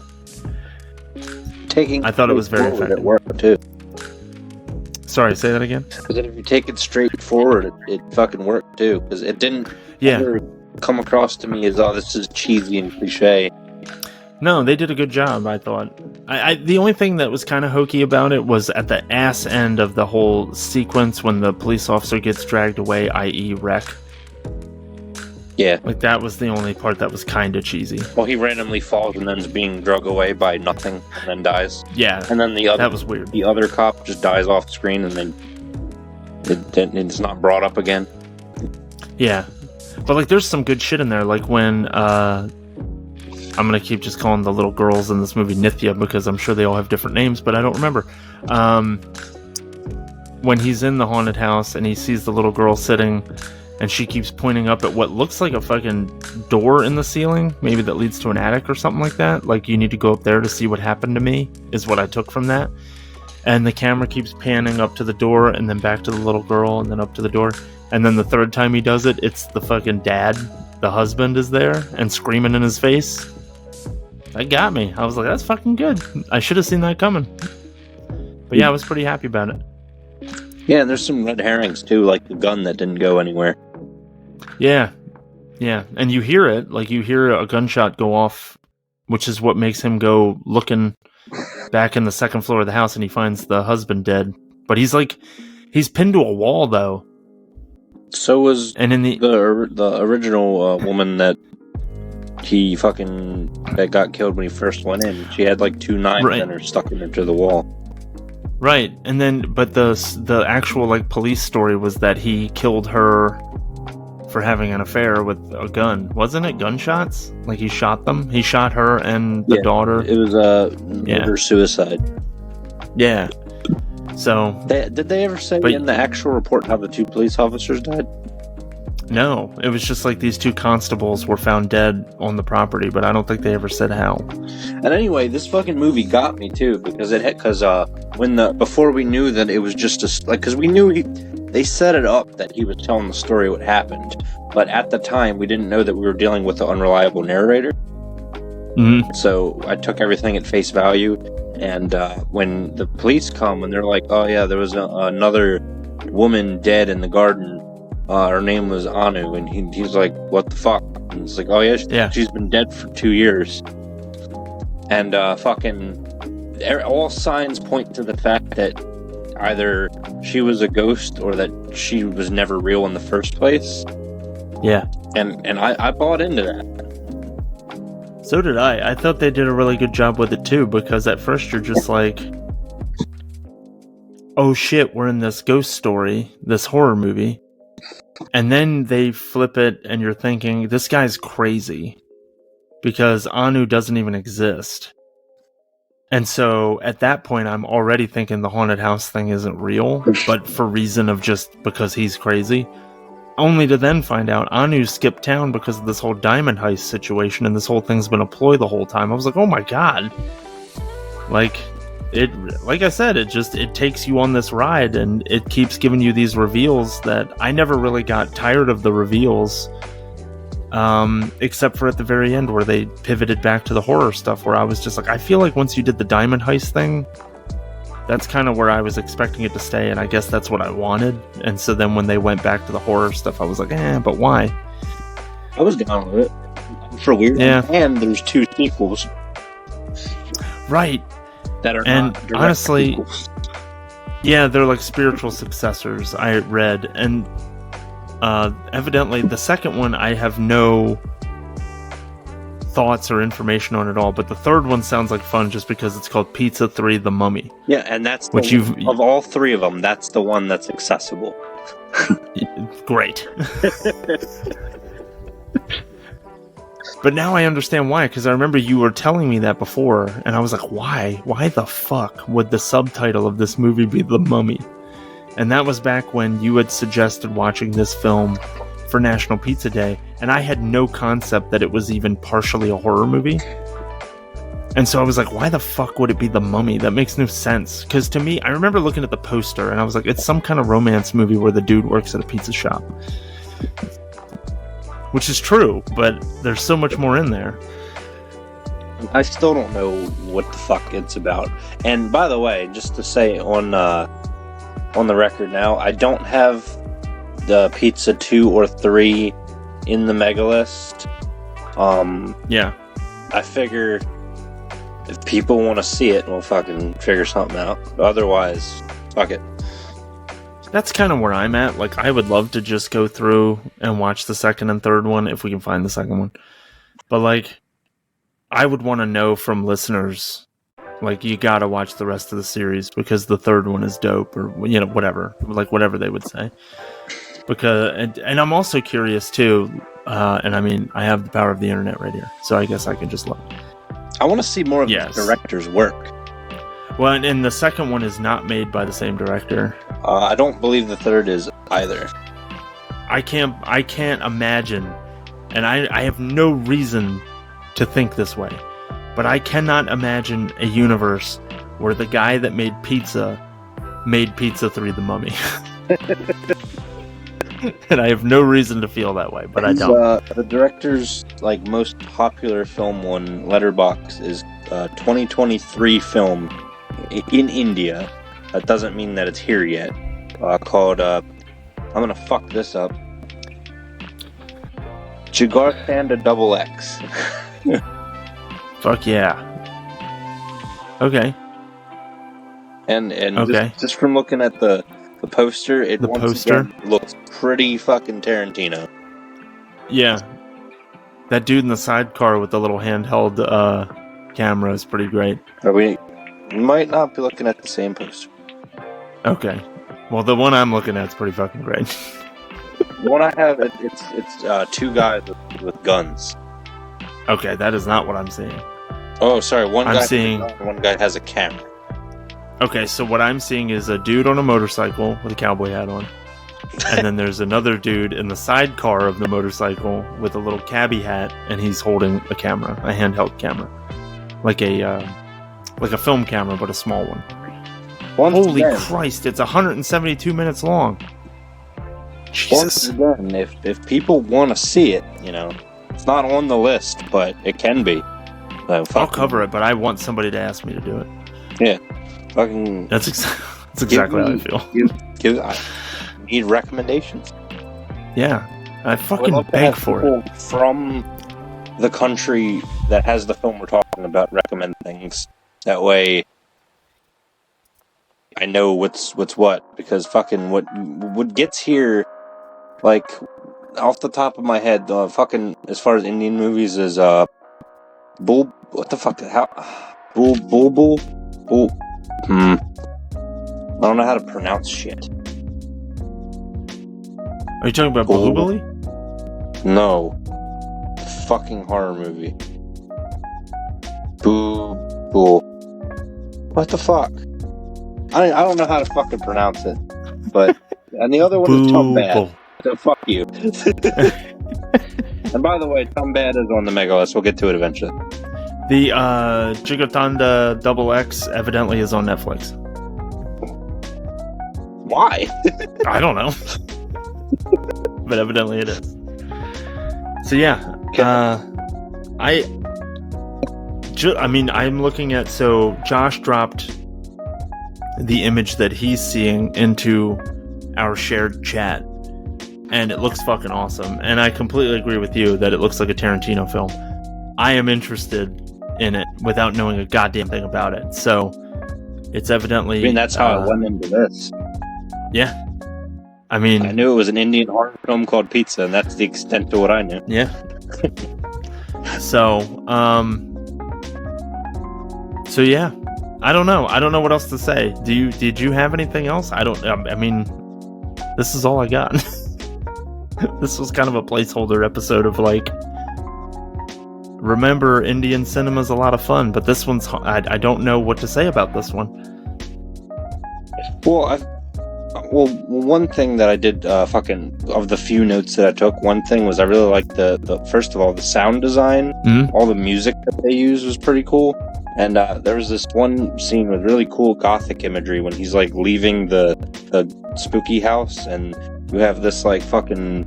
I thought it was very effective. It worked too. Sorry, say that again? Because if you take it straight forward, it fucking worked too. Because it didn't ever come across to me as, oh, this is cheesy and cliche. No, they did a good job, I thought. The only thing that was kind of hokey about it was at the ass end of the whole sequence when the police officer gets dragged away, i.e. wreck. Yeah. Like, that was the only part that was kind of cheesy. Well, he randomly falls and then is being drug away by nothing and then dies. Yeah. And then that was weird. The other cop just dies off screen and then it's not brought up again. Yeah. But, like, there's some good shit in there. Like, when, I'm gonna keep just calling the little girls in this movie Nithya, because I'm sure they all have different names, but I don't remember. When he's in the haunted house and he sees the little girl sitting, and she keeps pointing up at what looks like a fucking door in the ceiling, maybe that leads to an attic or something like that. Like, you need to go up there to see what happened to me, is what I took from that. And the camera keeps panning up to the door, and then back to the little girl, and then up to the door. And then the third time he does it, it's the fucking dad, the husband, is there, and screaming in his face. That got me. I was like, that's fucking good. I should have seen that coming. But yeah, I was pretty happy about it. Yeah, and there's some red herrings too, like the gun that didn't go anywhere. Yeah. And you hear it, like you hear a gunshot go off, which is what makes him go looking back in the second floor of the house, and he finds the husband dead. But he's pinned to a wall though. So was the original woman that that got killed when he first went in. She had like 2 knives in her stuck into the wall. Right, and then but the actual like police story was that he killed her for having an affair with a gun. Wasn't it gunshots? Like he shot them? He shot her and the daughter. It was murder-suicide. Yeah. So... Did they ever say in the actual report how the 2 police officers died? No. It was just like these 2 constables were found dead on the property, but I don't think they ever said how. And anyway, this fucking movie got me too, because before we knew that it was just because we knew they set it up that he was telling the story what happened, but at the time we didn't know that we were dealing with an unreliable narrator. Mm-hmm. So I took everything at face value, and when the police come and they're like, "Oh yeah, there was another woman dead in the garden. Her name was Anu," and he's like, "What the fuck?" And it's like, "Oh yeah, she's been dead for 2 years." And all signs point to the fact that either she was a ghost or that she was never real in the first place. Yeah. And I bought into that. So did I. I thought they did a really good job with it too, because at first you're just like, oh shit, we're in this ghost story, this horror movie. And then they flip it and you're thinking, this guy's crazy. Because Anu doesn't even exist. And so at that point, I'm already thinking the haunted house thing isn't real, but for reason of just because he's crazy. Only to then find out Anu skipped town because of this whole diamond heist situation, and this whole thing's been a ploy the whole time. I was like, oh my god. Like I said, it takes you on this ride, and it keeps giving you these reveals that I never really got tired of the reveals, except for at the very end where they pivoted back to the horror stuff, where I was just like, I feel like once you did the diamond heist thing, that's kind of where I was expecting it to stay, and I guess that's what I wanted. And so then when they went back to the horror stuff, I was like, but why? I was down with it. For weird. Yeah. And there's 2 sequels. Right. That are and not honestly, sequels. Yeah, they're like spiritual successors, I read. And evidently the second one I have no thoughts or information on at all, but the third one sounds like fun just because it's called Pizza 3 The Mummy. Yeah, and that's of all 3 of them, that's the one that's accessible. Great. But now I understand why, because I remember you were telling me that before, and I was like, why? Why the fuck would the subtitle of this movie be The Mummy? And that was back when you had suggested watching this film for National Pizza Day, and I had no concept that it was even partially a horror movie. And so I was like, why the fuck would it be The Mummy? That makes no sense. Because to me, I remember looking at the poster, and I was like, it's some kind of romance movie where the dude works at a pizza shop. Which is true, but there's so much more in there. I still don't know what the fuck it's about. And by the way, just to say on the record now, I don't have the Pizza 2 or 3 in the mega list. Yeah. I figure if people want to see it, we'll fucking figure something out. Otherwise, fuck it. That's kind of where I'm at. Like, I would love to just go through and watch the second and third one if we can find the second one. But, like, I would want to know from listeners, like, you gotta watch the rest of the series because the third one is dope, or, you know, whatever. Like, whatever they would say. Because, and I'm also curious, too, and I mean, I have the power of the internet right here, so I guess I can just look. I want to see more of the director's work. Well, and the second one is not made by the same director. I don't believe the third is either. I can't imagine, and I have no reason to think this way, but I cannot imagine a universe where the guy that made Pizza 3 The Mummy. And I have no reason to feel that way, but I don't. The director's like most popular film on Letterboxd is 2023 film in India. That doesn't mean that it's here yet. Called I'm gonna fuck this up. Jigar Panda XX. Fuck yeah. Okay. And okay. Just from looking at the poster, it again looks pretty fucking Tarantino. Yeah. That dude in the sidecar with the little handheld camera is pretty great. We might not be looking at the same poster. Okay. Well, the one I'm looking at is pretty fucking great. The one I have, it's 2 guys with guns. Okay, that is not what I'm seeing. Oh, sorry. One guy has a camera. Okay, so what I'm seeing is a dude on a motorcycle with a cowboy hat on. And then there's another dude in the sidecar of the motorcycle with a little cabbie hat, and he's holding a camera, a handheld camera. Like a film camera, but a small one. Holy Christ, it's 172 minutes long. Jesus. Once again, if people want to see it, you know, it's not on the list, but it can be. So I'll cover it, but I want somebody to ask me to do it. Yeah. Fucking. That's exactly how I feel. I need recommendations. Yeah. I fucking beg for it. From the country that has the film we're talking about recommend things. That way I know what's what, because fucking what gets here, like, off the top of my head, fucking, as far as Indian movies is, what the fuck, Bulbul? I don't know how to pronounce shit. Are you talking about Bahubali? No. Fucking horror movie. Boo. What the fuck? I don't know how to fucking pronounce it. But, and the other one is Tumbad. So fuck you. And by the way, Tumbad is on the mega list. We'll get to it eventually. The Gigotanda Double X evidently is on Netflix. Why? I don't know. But evidently it is. So yeah. I'm looking at... So Josh dropped the image that he's seeing into our shared chat. And it looks fucking awesome. And I completely agree with you that it looks like a Tarantino film. I am interested in it without knowing a goddamn thing about it. So it's evidently... I mean, that's how I went into this. Yeah. I mean... I knew it was an Indian horror film called Pizza, and that's the extent to what I knew. Yeah. So yeah. I don't know. I don't know what else to say. Did you have anything else? I mean, this is all I got. This was kind of a placeholder episode of like, remember, Indian cinema's a lot of fun, but this one's... I don't know what to say about this one. Well, one thing that I did, of the few notes that I took, one thing was I really liked the first of all, the sound design. Mm-hmm. All the music that they used was pretty cool. And there was this one scene with really cool gothic imagery when he's like leaving the spooky house, and you have this like fucking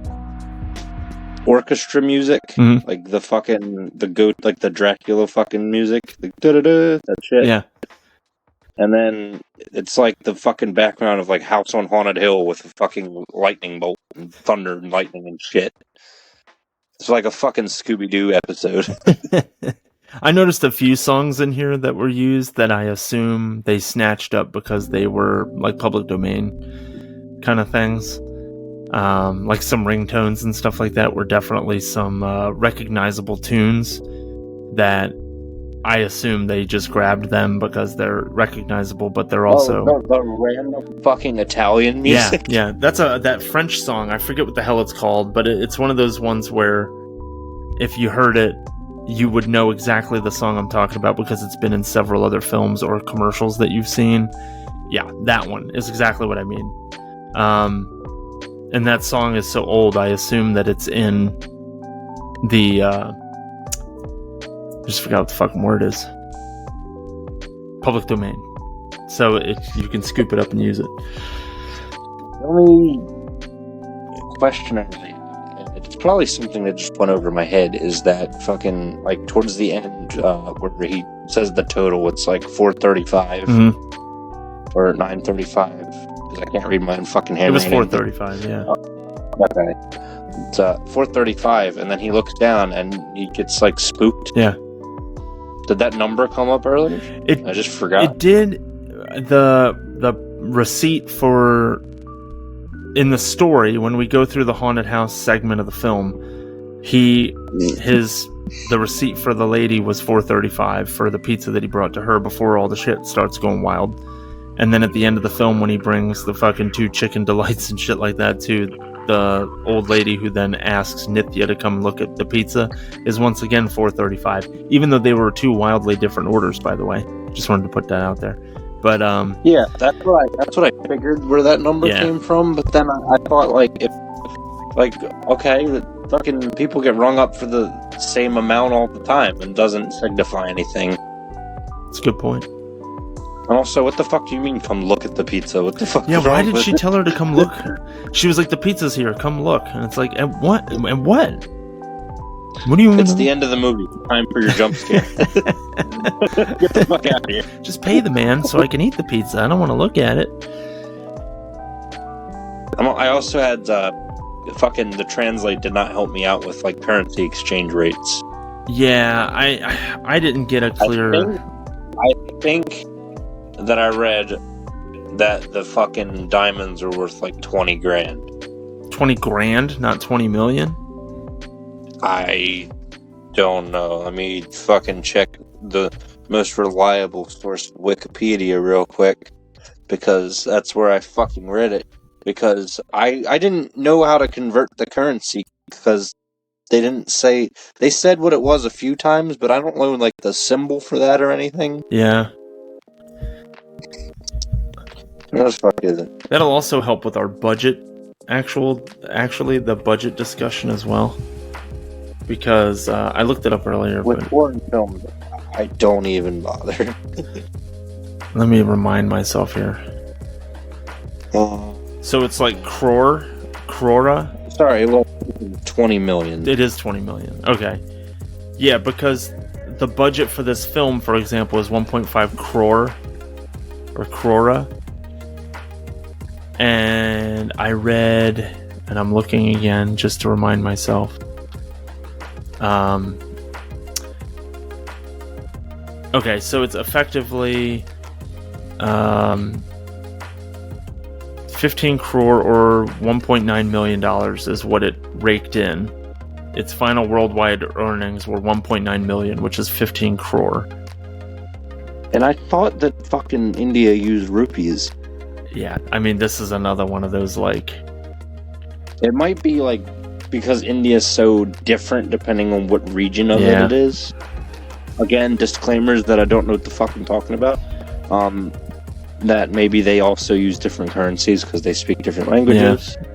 orchestra music, like the Dracula fucking music, like da-da-da, that shit. Yeah. And then it's like the fucking background of like House on Haunted Hill with a fucking lightning bolt and thunder and lightning and shit. It's like a fucking Scooby-Doo episode. I noticed a few songs in here that were used that I assume they snatched up because they were like public domain kind of things. Like some ringtones and stuff like that were definitely some recognizable tunes that I assume they just grabbed them because they're recognizable, but they're also... the random fucking Italian music. Yeah. That's that French song. I forget what the hell it's called, but it's one of those ones where if you heard it, you would know exactly the song I'm talking about because it's been in several other films or commercials that you've seen. Yeah, that one is exactly what I mean. And that song is so old, I assume that it's in the... I just forgot what the fucking word is. Public domain. So you can scoop it up and use it. The only question it's probably something that just went over my head, is that fucking, like, towards the end, where he says the total, it's like 435 or 935, because I can't read my own fucking handwriting. It was 435, yeah. Okay. It's 435, and then he looks down and he gets, like, spooked. Yeah. Did that number come up earlier? I just forgot. It did. The receipt for... In the story, when we go through the haunted house segment of the film, the receipt for the lady was $4.35 for the pizza that he brought to her before all the shit starts going wild. And then at the end of the film, when he brings the fucking 2 chicken delights and shit like that to the old lady who then asks Nithya to come look at the pizza, is once again $4.35. Even though they were 2 wildly different orders, by the way. Just wanted to put that out there. But yeah, that's what I figured where that number came from. But then I thought, like, if okay, the fucking people get rung up for the same amount all the time and doesn't signify anything. That's a good point. And also, what the fuck do you mean, come look at the pizza? What the fuck? Yeah, why did she tell her to come look? She was like, the pizza's here, come look. And it's like, and what? And what? What do you mean? It's the end of the movie. Time for your jump scare. Get the fuck out of here. Just pay the man so I can eat the pizza. I don't want to look at it. I also had fucking the translate did not help me out with like currency exchange rates. Yeah, I didn't get a clear... I think that I read that the fucking diamonds are worth like 20 grand. 20 grand, not 20 million? I don't know. Let me fucking check the most reliable source, Wikipedia, real quick, because that's where I fucking read it. Because I didn't know how to convert the currency, because they didn't say... They said what it was a few times, but I don't know, like, the symbol for that or anything. Yeah. What the fuck is it? That'll also help with our budget, actually, the budget discussion as well. Because I looked it up earlier. With foreign films, I don't even bother. Let me remind myself here. So it's like crora? Sorry, well, 20 million. It is 20 million. Okay. Yeah, because the budget for this film, for example, is 1.5 crore. Or crora. And I read, and I'm looking again just to remind myself. Okay, so it's effectively 15 crore or $1.9 million is what it raked in. Its final worldwide earnings were 1.9 million, which is 15 crore. And I thought that fucking India used rupees. Yeah, I mean, this is another one of those, like... It might be, like, because India is so different depending on what region of it is. Again, disclaimers that I don't know what the fuck I'm talking about. That maybe they also use different currencies because they speak different languages. Yeah.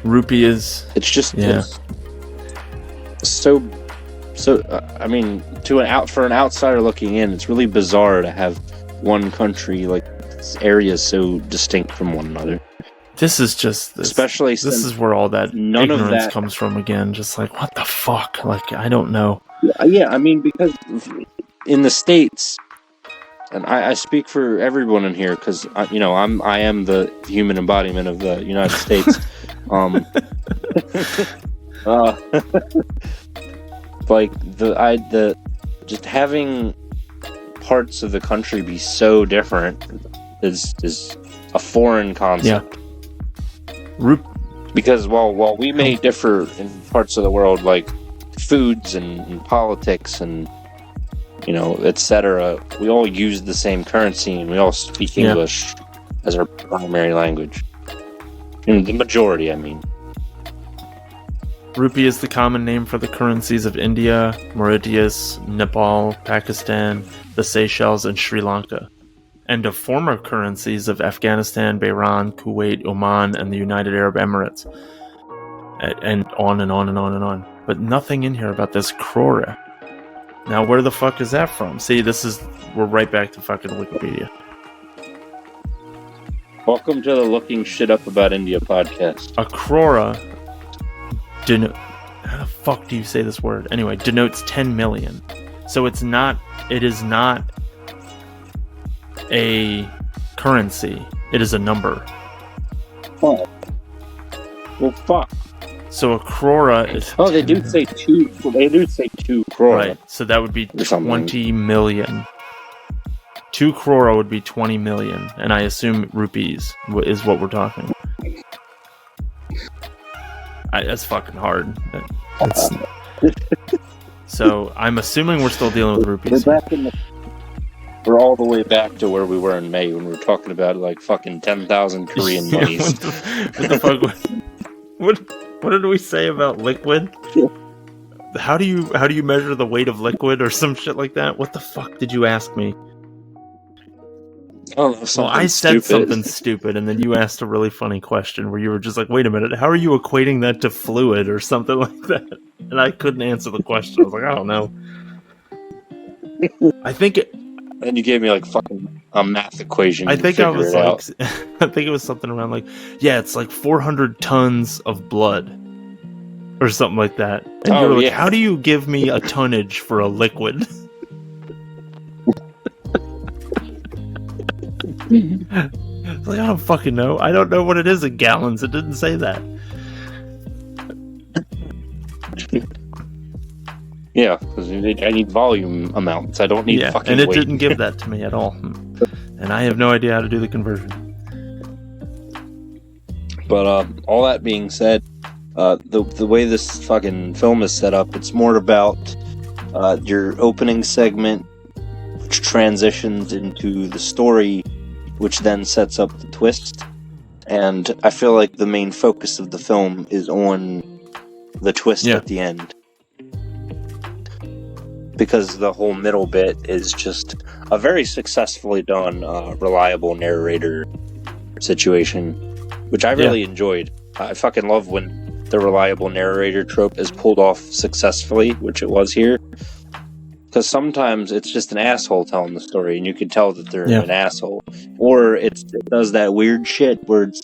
Rupee is... It's just... Yeah. So I mean, for an outsider looking in, it's really bizarre to have one country, like, areas so distinct from one another. This is just... Especially this is where all that ignorance comes from again. Just like, what the fuck? Like, I don't know. Yeah, I mean, because in the States... And I speak for everyone in here because I am the human embodiment of the United States. Like just having parts of the country be so different is a foreign concept. Yeah. Because while we may differ in parts of the world, like foods and politics and etc., we all use the same currency and we all speak English as our primary language. In the majority, I mean. Rupee is the common name for the currencies of India, Mauritius, Nepal, Pakistan, the Seychelles, and Sri Lanka, and of former currencies of Afghanistan, Bahrain, Kuwait, Oman, and the United Arab Emirates. And on and on and on and on. But nothing in here about this crore. Now, where the fuck is that from? See, we're right back to fucking Wikipedia. Welcome to the Looking Shit Up About India podcast. A crore, how the fuck do you say this word? Anyway, denotes 10 million. So it is not a currency. It is a number. Oh. Well, fuck. So a crore is... Oh, they do say two. They do say 2 crore. Right, so that would be 20 million. 2 crore would be 20 million, and I assume rupees is what we're talking. That's fucking hard. So I'm assuming we're still dealing with rupees. We're all the way back to where we were in May when we were talking about like fucking 10,000 Korean monies. What the fuck? What did we say about liquid? How do you measure the weight of liquid or some shit like that? What the fuck did you ask me? Oh, well, I said something stupid, and then you asked a really funny question where you were just like, "Wait a minute, how are you equating that to fluid or something like that?" And I couldn't answer the question. I was like, "I don't know." I think. And you gave me like fucking a math equation. I think I was like, I think it was something around like, yeah, it's like 400 tons of blood, or something like that. And you were like, how do you give me a tonnage for a liquid? Like, I don't fucking know. I don't know what it is in gallons. It didn't say that. Yeah, because I need volume amounts. I don't need fucking and it weight. Didn't give that to me at all. And I have no idea how to do the conversion. But all that being said, the way this fucking film is set up, it's more about your opening segment, which transitions into the story, which then sets up the twist. And I feel like the main focus of the film is on the twist at the end. Because the whole middle bit is just a very successfully done, reliable narrator situation, which I really enjoyed. I fucking love when the reliable narrator trope is pulled off successfully, which it was here. Because sometimes it's just an asshole telling the story, and you can tell that they're an asshole. Or it does that weird shit where it's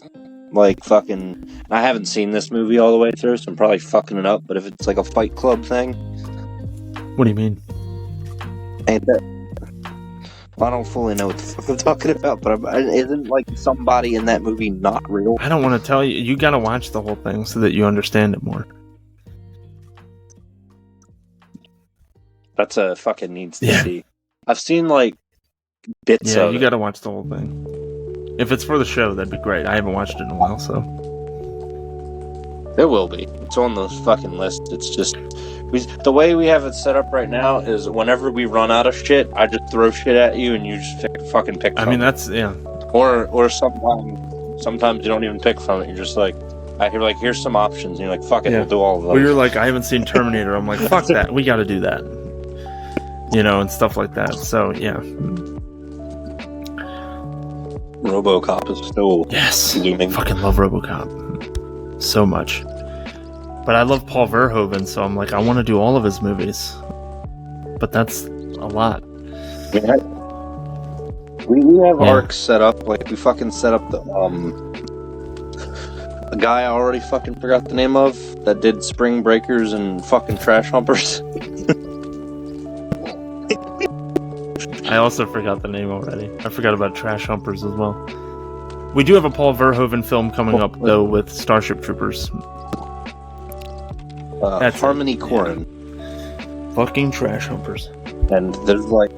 like fucking... I haven't seen this movie all the way through, so I'm probably fucking it up, but if it's like a Fight Club thing... What do you mean? Ain't that... I don't fully know what the fuck I'm talking about, but isn't like somebody in that movie not real? I don't want to tell you. You gotta watch the whole thing so that you understand it more. That's a fucking needs to see. I've seen like bits of it. You gotta watch the whole thing. If it's for the show, that'd be great. I haven't watched it in a while, so... It will be. It's on the fucking list. It's just... the way we have it set up right now is whenever we run out of shit, I just throw shit at you and you just fucking pick from it. That's... Yeah. Or sometimes you don't even pick from it. You're just like... You're like, here's some options. And you're like, fuck it, we'll do all of those. Well, you're like, I haven't seen Terminator. I'm like, fuck that. We gotta do that. You know, and stuff like that. So, yeah. RoboCop is still looming. Fucking love RoboCop so much. But I love Paul Verhoeven, so I'm like, I want to do all of his movies. But that's a lot. Yeah. We have arcs set up. Like, we fucking set up the guy I already fucking forgot the name of that did Spring Breakers and fucking Trash Humpers. I also forgot the name already. I forgot about Trash Humpers as well. We do have a Paul Verhoeven film coming up, though, with Starship Troopers. That's Harmony Korine. Fucking Trash Humpers. And there's like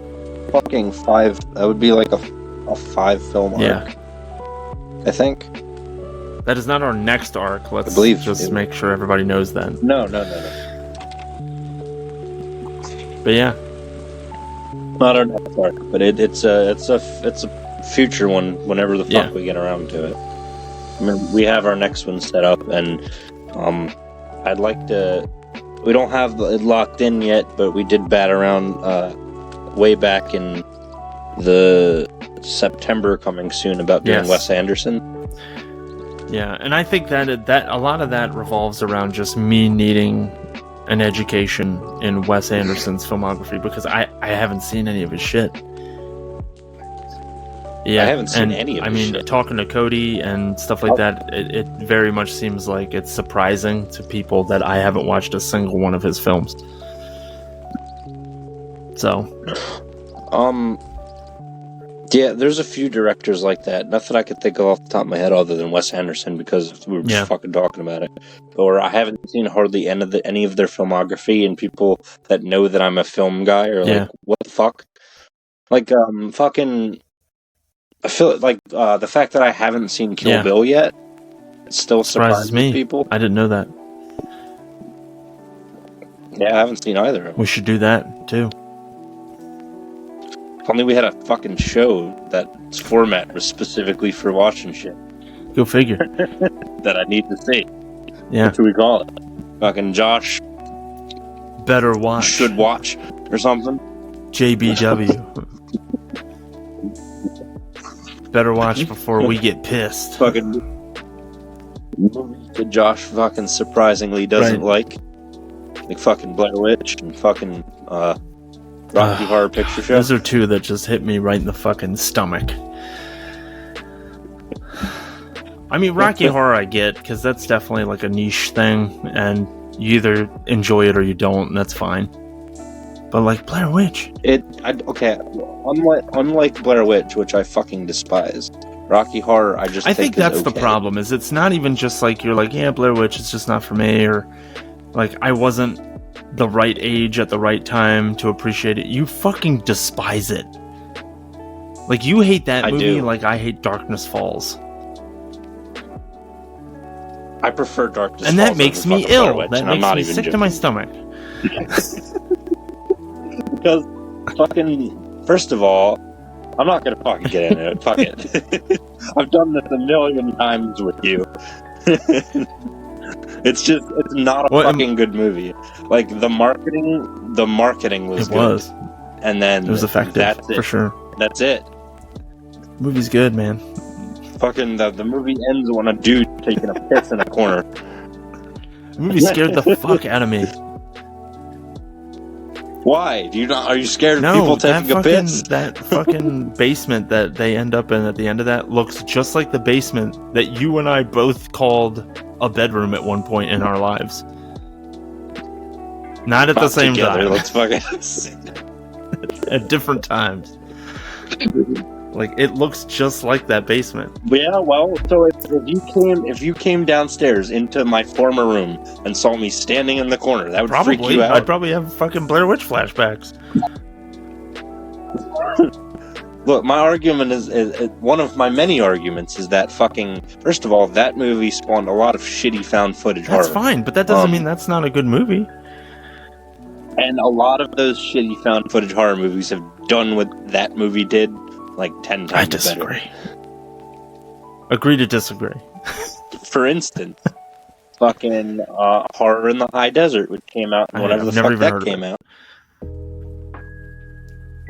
fucking 5... That would be like a 5-film arc. I think. That is not our next arc. Let's just make sure everybody knows that. No. But yeah. Not our next arc, but it's a future one whenever the fuck we get around to it. I mean, we have our next one set up, and I'd like to... We don't have it locked in yet, but we did bat around way back in the September coming soon about doing Wes Anderson. Yeah, and I think that a lot of that revolves around just me needing an education in Wes Anderson's filmography, because I haven't seen any of his shit. Yeah, I haven't seen any of his shit. Talking to Cody and stuff like that, it very much seems like it's surprising to people that I haven't watched a single one of his films. So, yeah, there's a few directors like that. Nothing I could think of off the top of my head other than Wes Anderson, because we were just fucking talking about it. Or I haven't seen hardly any of their filmography, and people that know that I'm a film guy are like, what the fuck? Like, fucking... I feel like the fact that I haven't seen Kill Bill yet, it still surprises me. People. I didn't know that. Yeah, I haven't seen either of them. We should do that, too. If only we had a fucking show that's format was specifically for watching shit. Go figure. That I need to see. Yeah. That's what we call it. Fucking Josh. Better watch. Should watch. Or something. JBW. Better watch before we get pissed. Fucking movies that Josh fucking surprisingly doesn't like fucking Blair Witch and fucking Rocky Horror Picture Show. Those are two that just hit me right in the fucking stomach. I mean, Rocky Horror I get, because that's definitely like a niche thing, and you either enjoy it or you don't, and that's fine. But like Blair Witch, unlike Blair Witch, which I fucking despise, Rocky Horror I think that's the problem. Is it's not even just like you're like, yeah, Blair Witch is just not for me, or like I wasn't the right age at the right time to appreciate it. You fucking despise it. Like you hate that movie like I hate Darkness Falls. I prefer Darkness Falls. And that makes me ill. Witch, that makes me sick to my stomach. Because fucking, first of all, I'm not gonna fucking get into it. Fuck it. I've done this a million times with you. It's not a fucking good movie. Like the marketing was good. And then it was effective. That's it. For sure. That's it. The movie's good, man. Fucking the movie ends when a dude taking a piss in a corner. The movie scared the fuck out of me. Why? Are you scared of No, people taking a piss? That fucking basement that they end up in at the end of that looks just like the basement that you and I both called a bedroom at one point in our lives. Not at the same time. Let's fucking at different times. Like, it looks just like that basement. Yeah, well, so if you came downstairs into my former room and saw me standing in the corner, that would freak you out. I'd probably have fucking Blair Witch flashbacks. Look, my argument is one of my many arguments is that fucking, first of all, that movie spawned a lot of shitty found footage horror. That's fine, but that doesn't mean that's not a good movie. And a lot of those shitty found footage horror movies have done what that movie did like 10 times better. I disagree. Agree to disagree. For instance, fucking Horror in the High Desert, which came out whenever the fuck that came out.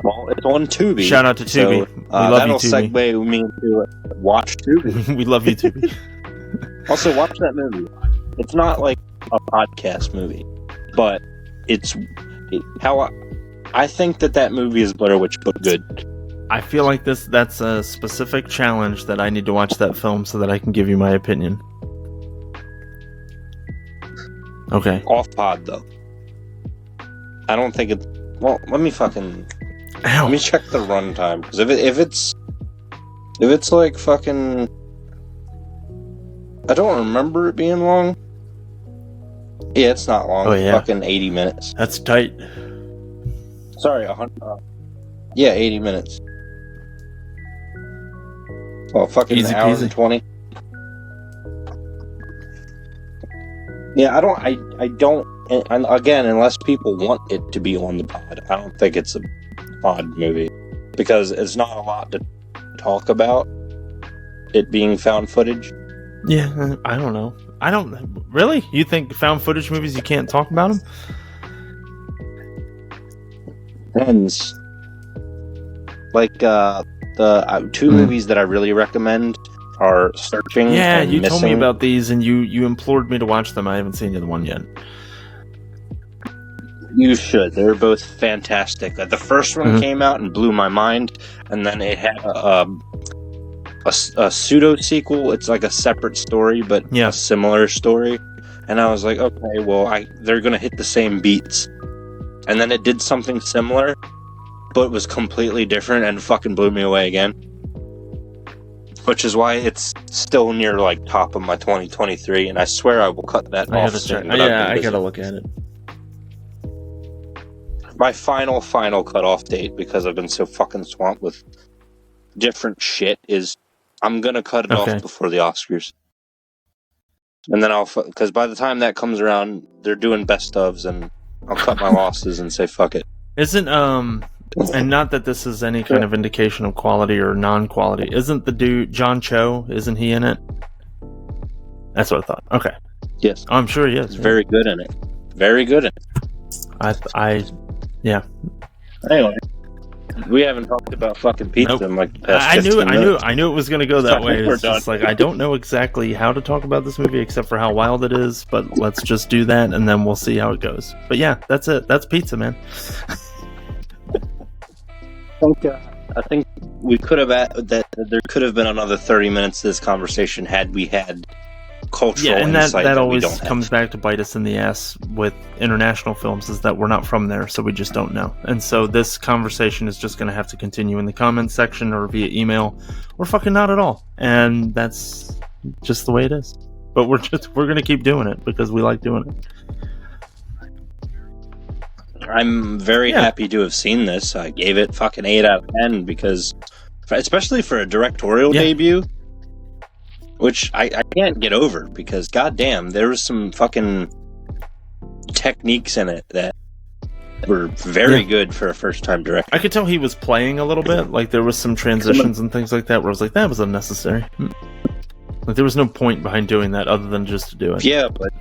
Well, it's on Tubi. Shout out to Tubi. So, we love that'll you, Tubi. segue me to watch Tubi. We love you, Tubi. Also, watch that movie. It's not like a podcast movie, but I think that movie is Blair Witch but good. I feel like that's a specific challenge that I need to watch that film so that I can give you my opinion. Okay. Off pod, though. I don't think it's... Well, let me fucking... Ow. Let me check the runtime. Because if it's like fucking... I don't remember it being long. Yeah, it's not long. Oh, yeah. Fucking 80 minutes. That's tight. Sorry, 100... yeah, 80 minutes. Well, fucking Easy an hour peasy. and 20. Yeah, I don't, and again, unless people want it to be on the pod, I don't think it's a pod movie. Because it's not a lot to talk about, it being found footage. Yeah, I don't know. Really? You think found footage movies, you can't talk about them? Depends. Like, the two movies that I really recommend are Searching Yeah, and you Missing. told me about these and you implored me to watch them. I haven't seen the other one yet. You should. They're both fantastic. The first one came out and blew my mind, and then it had a pseudo sequel. It's like a separate story, but a similar story. And I was like, okay, well, they're gonna hit the same beats. And then it did something similar, but it was completely different and fucking blew me away again. Which is why it's still near like top of my 2023, and I swear I will cut that off soon. I gotta look at it. My final cutoff date, because I've been so fucking swamped with different shit, is I'm gonna cut it off before the Oscars. And then because by the time that comes around, they're doing best ofs, and I'll cut my losses and say fuck it. Isn't and not that this is any kind of indication of quality or non-quality. Isn't the dude John Cho? Isn't he in it? That's what I thought. Okay. Yes, I'm sure he is. He's very good in it. Very good in it. Yeah. Anyway, we haven't talked about fucking pizza in like the past 15 minutes. I knew it was going to go that way. We're It's just like I don't know exactly how to talk about this movie except for how wild it is. But let's just do that and then we'll see how it goes. But yeah, that's it. That's pizza, man. I think we could have that. There could have been another 30 minutes to this conversation had we had cultural insight that always we don't have. comes back to bite us in the ass with international films, is that we're not from there, so we just don't know. And so this conversation is just going to have to continue in the comments section or via email, or fucking not at all. And that's just the way it is. But we're going to keep doing it because we like doing it. I'm very happy to have seen this. I gave it fucking 8 out of 10 because, especially for a directorial debut, which I can't get over because, goddamn, there was some fucking techniques in it that were very good for a first-time director. I could tell he was playing a little bit. Like, there was some transitions and things like that where I was like, that was unnecessary. Like, there was no point behind doing that other than just to do it. Yeah, but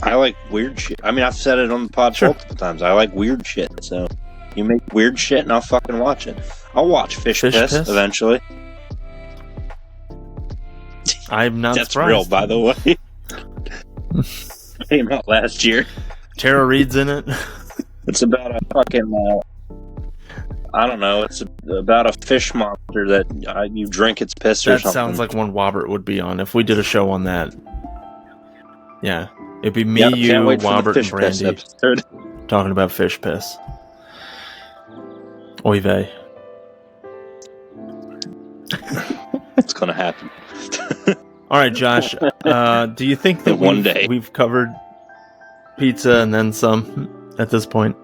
I like weird shit. I mean, I've said it on the pod multiple times. I like weird shit, so you make weird shit and I'll fucking watch it. I'll watch Fish Piss eventually. I'm not That's surprised. real, by the way. Came out last year. Tara Reid's in it. It's about a fucking, I don't know, it's about a fish monster that you drink its piss or That something. sounds like one Wobbert would be on if we did a show on that. Yeah. It'd be me, Can't you, wait for the Wobbert, fish and piss Brandy episode. talking about fish piss. Oy vey. It's gonna happen. All right, Josh. Do you think that One day. we've covered pizza and then some at this point?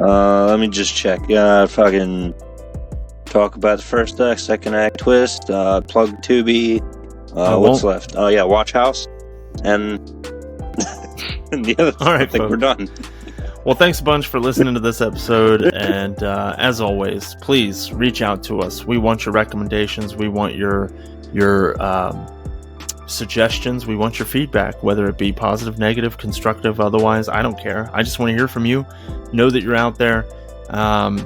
Let me just check. Fucking talk about the first act, second act, twist, plug Tubi. What's left? Oh yeah, Watch House, and, and the other. All right, I think folks. we're done. Well, thanks a bunch for listening to this episode, and as always, please reach out to us. We want your recommendations. We want your suggestions. We want your feedback, whether it be positive, negative, constructive, otherwise. I don't care. I just want to hear from you. Know that you're out there.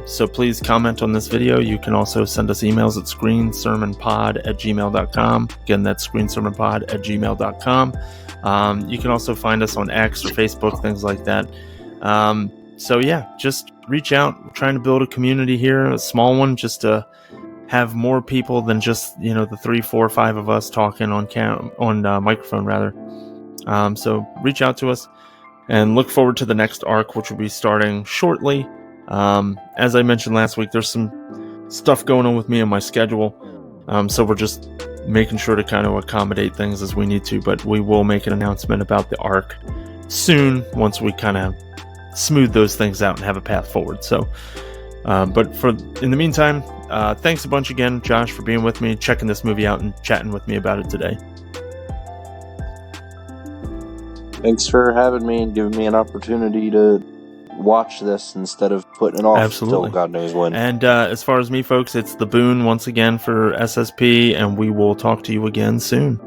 So please comment on this video. You can also send us emails at screensermonpod@gmail.com. Again, that's screensermonpod@gmail.com. You can also find us on X or Facebook, things like that. So yeah, just reach out. We're trying to build a community here, a small one, just to have more people than just, the 3, 4, 5 of us talking on microphone rather. So reach out to us and look forward to the next arc, which will be starting shortly. As I mentioned last week, there's some stuff going on with me and my schedule. So we're just making sure to kind of accommodate things as we need to, but we will make an announcement about the arc soon once we kind of smooth those things out and have a path forward. So, but in the meantime, thanks a bunch again, Josh, for being with me, checking this movie out and chatting with me about it today. Thanks for having me and giving me an opportunity to watch this instead of putting it off Absolutely. until God knows when. And as far as me, folks, it's the Boon once again for SSP, and we will talk to you again soon.